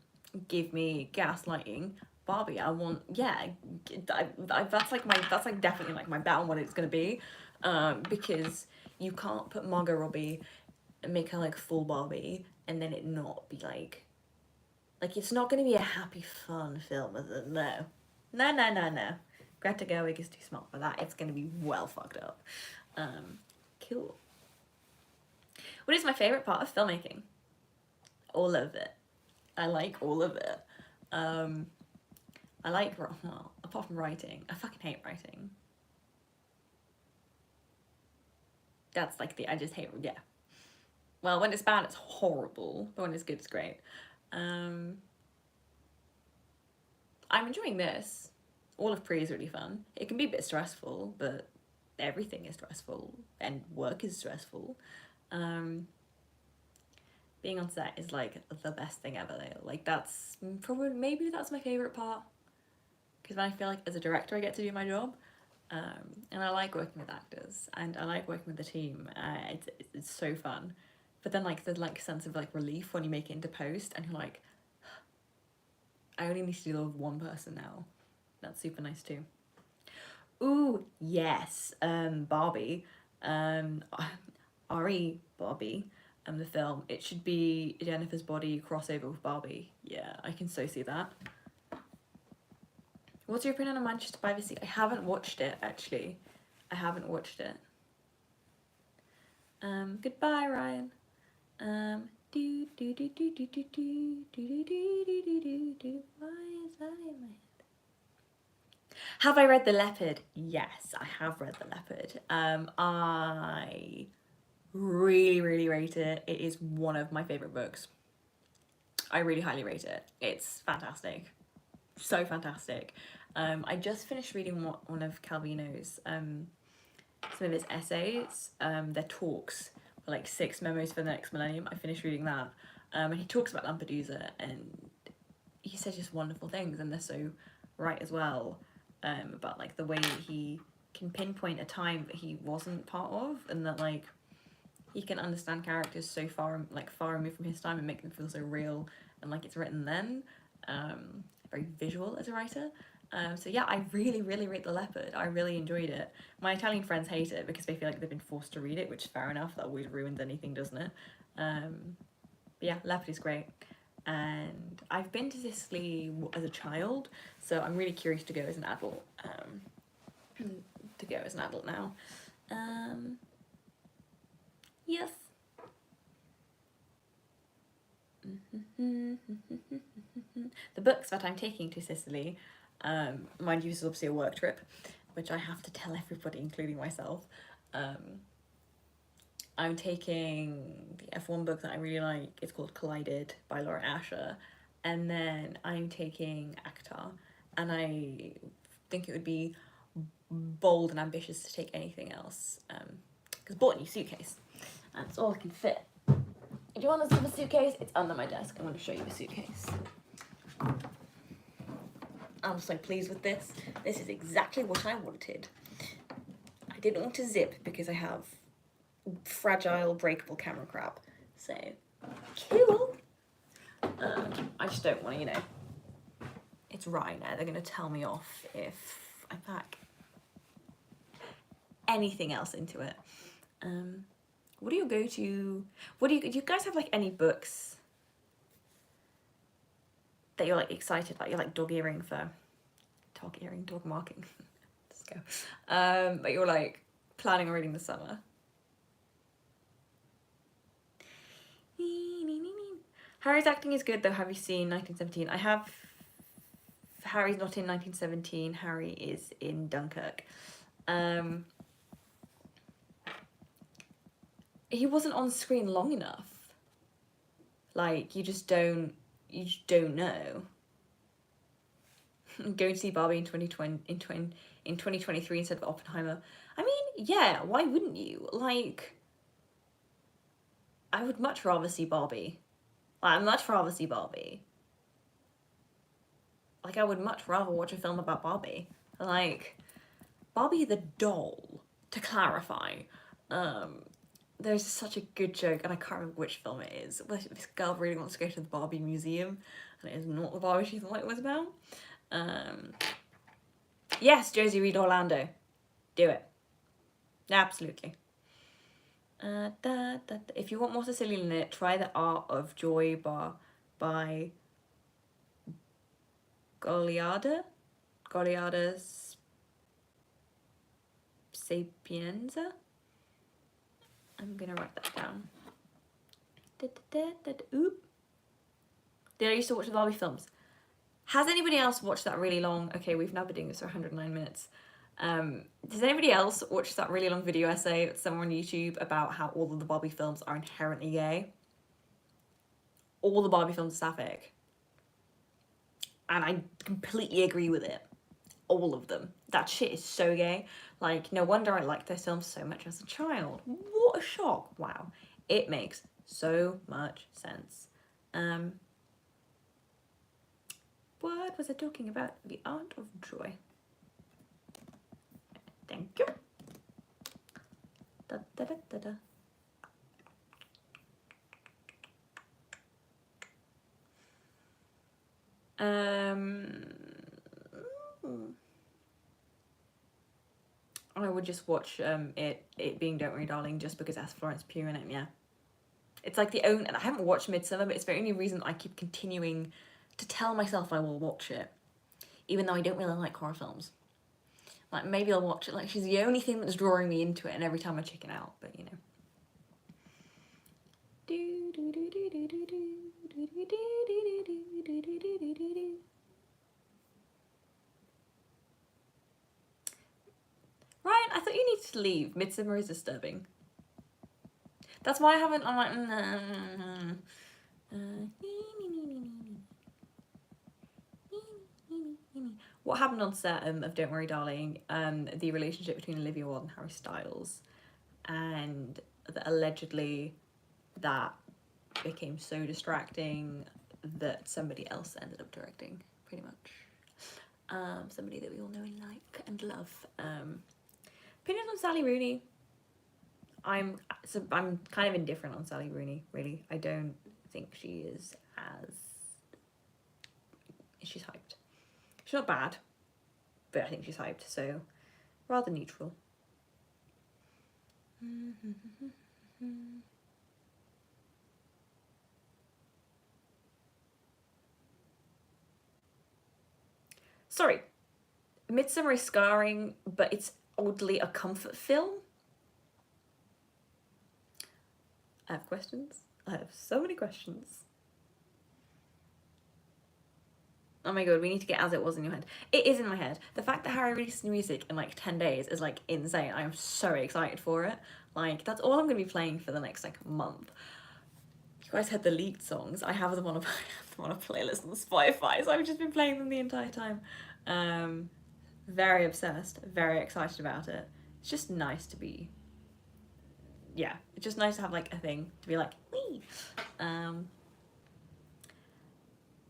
Speaker 1: Give me gaslighting Barbie. I want, yeah, that's like definitely like my bet on what it's gonna be, because you can't put Margot Robbie and make her like full Barbie and then it not be like it's not gonna be a happy fun film, is it? No. Greta Gerwig is too smart for that. It's gonna be well fucked up. Cool. What is my favorite part of filmmaking? All of it. I like all of it. I like, well, apart from writing, I fucking hate writing. That's like I just hate, yeah. Well, when it's bad, it's horrible, but when it's good, it's great. I'm enjoying this. All of Pre is really fun. It can be a bit stressful, but everything is stressful, and work is stressful. Being on set is like the best thing ever. Like that's probably, maybe that's my favorite part, because I feel like as a director I get to do my job, and I like working with actors and I like working with the team. It's so fun. But then like there's like a sense of like relief when you make it into post and you're like, I only need to deal with one person now. That's super nice too. Ooh, yes, Barbie, R.E. Barbie, the film. It should be Jennifer's Body crossover with Barbie. Yeah, I can so see that. What's your opinion on Manchester by the Sea? I haven't watched it, actually. I haven't watched it. Goodbye, Ryan. Do do do do do do do do do do do do do. Why is that in my head? Have I read The Leopard? Yes, I have read The Leopard. I really rate it. It is one of my favorite books. I really highly rate it. It's fantastic. So fantastic. I just finished reading one of Calvino's some of his essays. They're talks, like 6 memos for the next millennium. I finished reading that, and he talks about Lampedusa, and he says just wonderful things, and they're so right as well, about like the way he can pinpoint a time that he wasn't part of, and that like he can understand characters so far removed from his time and make them feel so real and like it's written then. Very visual as a writer. So yeah, I really rate The Leopard. I really enjoyed it. My Italian friends hate it because they feel like they've been forced to read it, which is fair enough. That always ruins anything, doesn't it? But yeah, Leopard is great. And I've been to Sicily as a child, so I'm really curious to go as an adult. Now. Yes. The books that I'm taking to Sicily, mind you, this is obviously a work trip, which I have to tell everybody, including myself. I'm taking the F1 book that I really like. It's called Collided by Laura Asher. And then I'm taking ACTA, and I think it would be bold and ambitious to take anything else. Because I bought a new suitcase, and it's all I can fit. Do you want to see the suitcase? It's under my desk. I'm going to show you the suitcase. I'm so pleased with this. This is exactly what I wanted. I didn't want to zip because I have fragile, breakable camera crap. So, cool. I just don't want to, it's Ryanair. They're going to tell me off if I pack anything else into it. What do you go to? Do you guys have like any books that you're like excited about? You're like dog marking. Let's go. But you're like planning on reading this summer. Harry's acting is good though. Have you seen 1917? I have. Harry's not in 1917. Harry is in Dunkirk. He wasn't on screen long enough. Like, you just don't know. Going to see Barbie in 2023 instead of Oppenheimer. I mean, yeah, why wouldn't you? Like, I would much rather see Barbie. Like, I'd much rather see Barbie. Like, I would much rather watch a film about Barbie. Like, Barbie the doll, to clarify. There's such a good joke, and I can't remember which film it is. This girl really wants to go to the Barbie museum, and it is not the Barbie she thought it was about. Yes, Josie Reed Orlando. Do it. Absolutely. If you want more Sicilian in it, try The Art of Joy by Goliarda Sapienza. I'm gonna write that down. Oop. Did I used to watch the Barbie films? Has anybody else watched that really long? Okay, we've now been doing this for 109 minutes. Does anybody else watch that really long video essay somewhere on YouTube about how all of the Barbie films are inherently gay? All the Barbie films are sapphic. And I completely agree with it. all of them. That shit is so gay. Like, no wonder I liked those films so much as a child. What a shock. Wow. It makes so much sense. What was I talking about? The art of joy. Thank you. Da, da, da, da, da. I would just watch it being Don't Worry Darling just because it has Florence Pugh in it, yeah. It's like the only, and I haven't watched Midsummer, but it's the only reason I keep continuing to tell myself I will watch it, even though I don't really like horror films. Like, maybe I'll watch it, like, she's the only thing that's drawing me into it, and every time I chicken out, but you know. Ryan, I thought you needed to leave. Midsummer is disturbing. That's why I haven't, I'm like, what happened on set of Don't Worry Darling, the relationship between Olivia Wilde and Harry Styles, and allegedly that became so distracting that somebody else ended up directing, pretty much. Somebody that we all know and like and love. Opinions on Sally Rooney. I'm kind of indifferent on Sally Rooney, really. I don't think she is as... She's hyped. She's not bad, but I think she's hyped, so rather neutral. Sorry, Midsummer is scarring, but it's oddly a comfort film. I have questions. I have so many questions. Oh my god, we need to get As It Was in Your Head. It is in my head. The fact that Harry released new music in like 10 days is like insane. I am so excited for it. Like, that's all I'm gonna be playing for the next like month. You guys heard the leaked songs. I have them on a playlist on Spotify, so I've just been playing them the entire time. Very obsessed, very excited about it. It's just nice to be, yeah, it's just nice to have like a thing to be like, wee.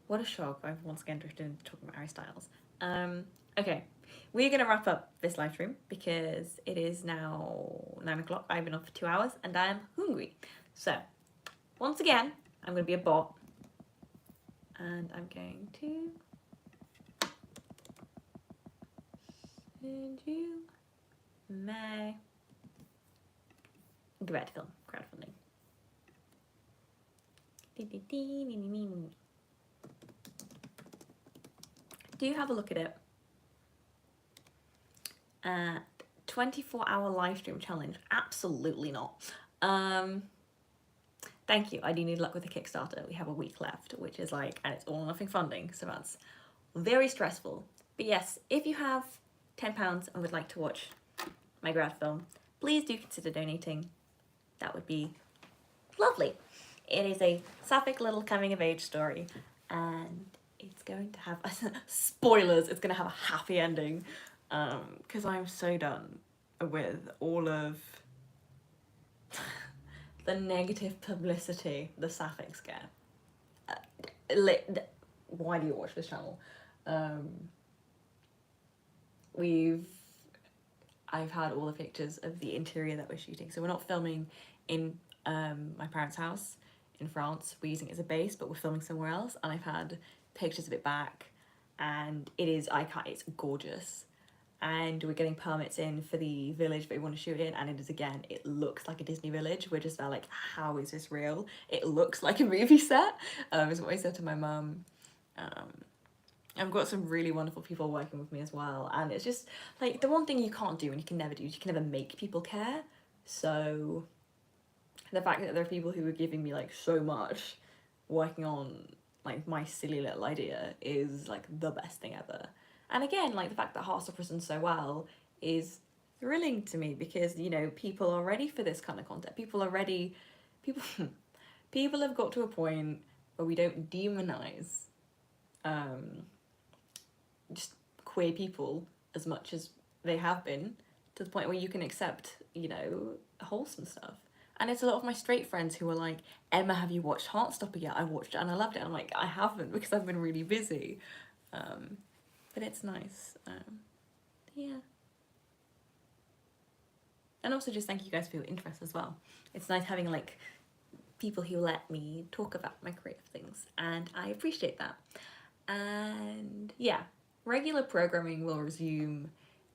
Speaker 1: What a shock. I've once again drifted into talking about Harry Styles. Okay, we're gonna wrap up this live stream because it is now 9 o'clock. I've been on for 2 hours and I'm hungry. So, once again, I'm gonna be a bot and I'm going to send you my Grad film, crowdfunding. Do you have a look at it? 24-hour live stream challenge? Absolutely not. Thank you. I do need luck with the Kickstarter. We have a week left, which is like, and it's all or nothing funding, so that's very stressful. But yes, if you have £10 and would like to watch my grad film, please do consider donating. That would be lovely. It is a sapphic little coming of age story, and it's going to have, spoilers, it's going to have a happy ending, because I'm so done with all of the negative publicity the sapphics get. Why do you watch this channel? I've had all the pictures of the interior that we're shooting. So we're not filming in my parents' house in France. We're using it as a base, but we're filming somewhere else. And I've had pictures of it back, and it's gorgeous. And we're getting permits in for the village that we want to shoot in, and it is, again, it looks like a Disney village. We're just like, how is this real? It looks like a movie set, is what I said to my mum. I've got some really wonderful people working with me as well, and it's just like the one thing you can't do and you can never do is you can never make people care. So the fact that there are people who are giving me like so much working on like my silly little idea is like the best thing ever. And again, like the fact that Heartstopper's done so well is thrilling to me because, you know, people are ready for this kind of content. People have got to a point where we don't demonize just queer people as much as they have been, to the point where you can accept, you know, wholesome stuff. And it's a lot of my straight friends who are like, Emma, have you watched Heartstopper yet? I watched it and I loved it. And I'm like, I haven't because I've been really busy. But it's nice. Yeah. And also just thank you guys for your interest as well. It's nice having like people who let me talk about my creative things, and I appreciate that. And yeah, regular programming will resume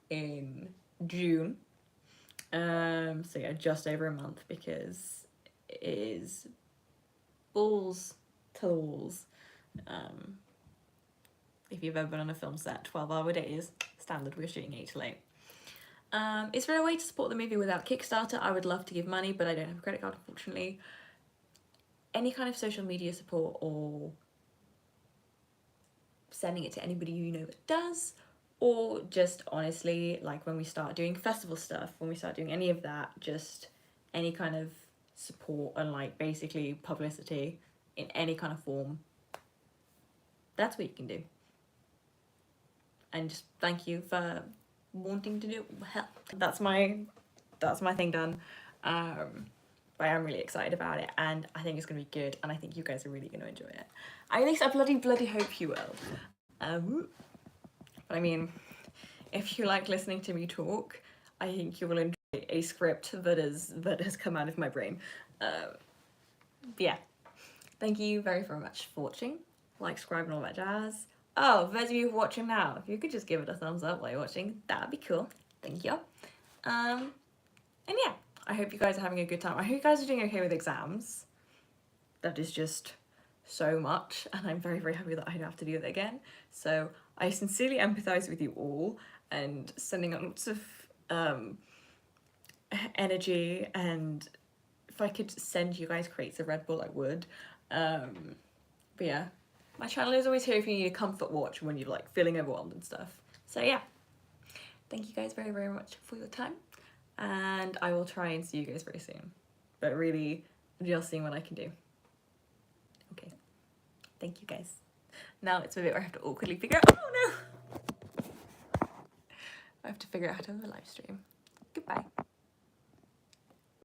Speaker 1: in June. So yeah, just over a month, because it is balls to the walls. If you've ever been on a film set, 12-hour days, standard, we're shooting 8 till 8. Is there a way to support the movie without Kickstarter? I would love to give money, but I don't have a credit card, unfortunately. Any kind of social media support, or sending it to anybody you know that does, or just honestly, like when we start doing festival stuff, when we start doing any of that, just any kind of support and like basically publicity in any kind of form, that's what you can do. And just thank you for wanting to do it. Hell, that's my thing done. But I am really excited about it, and I think it's gonna be good, and I think you guys are really gonna enjoy it. At least I bloody hope you will. But I mean, if you like listening to me talk, I think you will enjoy a script that has come out of my brain. Yeah, thank you very much for watching. Like, subscribe, and all that jazz. Oh, those of you watching now, if you could just give it a thumbs up while you're watching, that'd be cool. Thank you. And yeah, I hope you guys are having a good time. I hope you guys are doing okay with exams. That is just so much, and I'm very happy that I don't have to do that again. So I sincerely empathize with you all, and sending out lots of energy, and if I could send you guys crates of Red Bull, I would. But yeah, my channel is always here if you need a comfort watch when you're like feeling overwhelmed and stuff. So yeah, thank you guys very much for your time, and I will try and see you guys very soon, but really just seeing what I can do. Okay, thank you guys. Now it's a bit where I have to awkwardly figure out, oh no, I have to figure out how to have a live stream. Goodbye.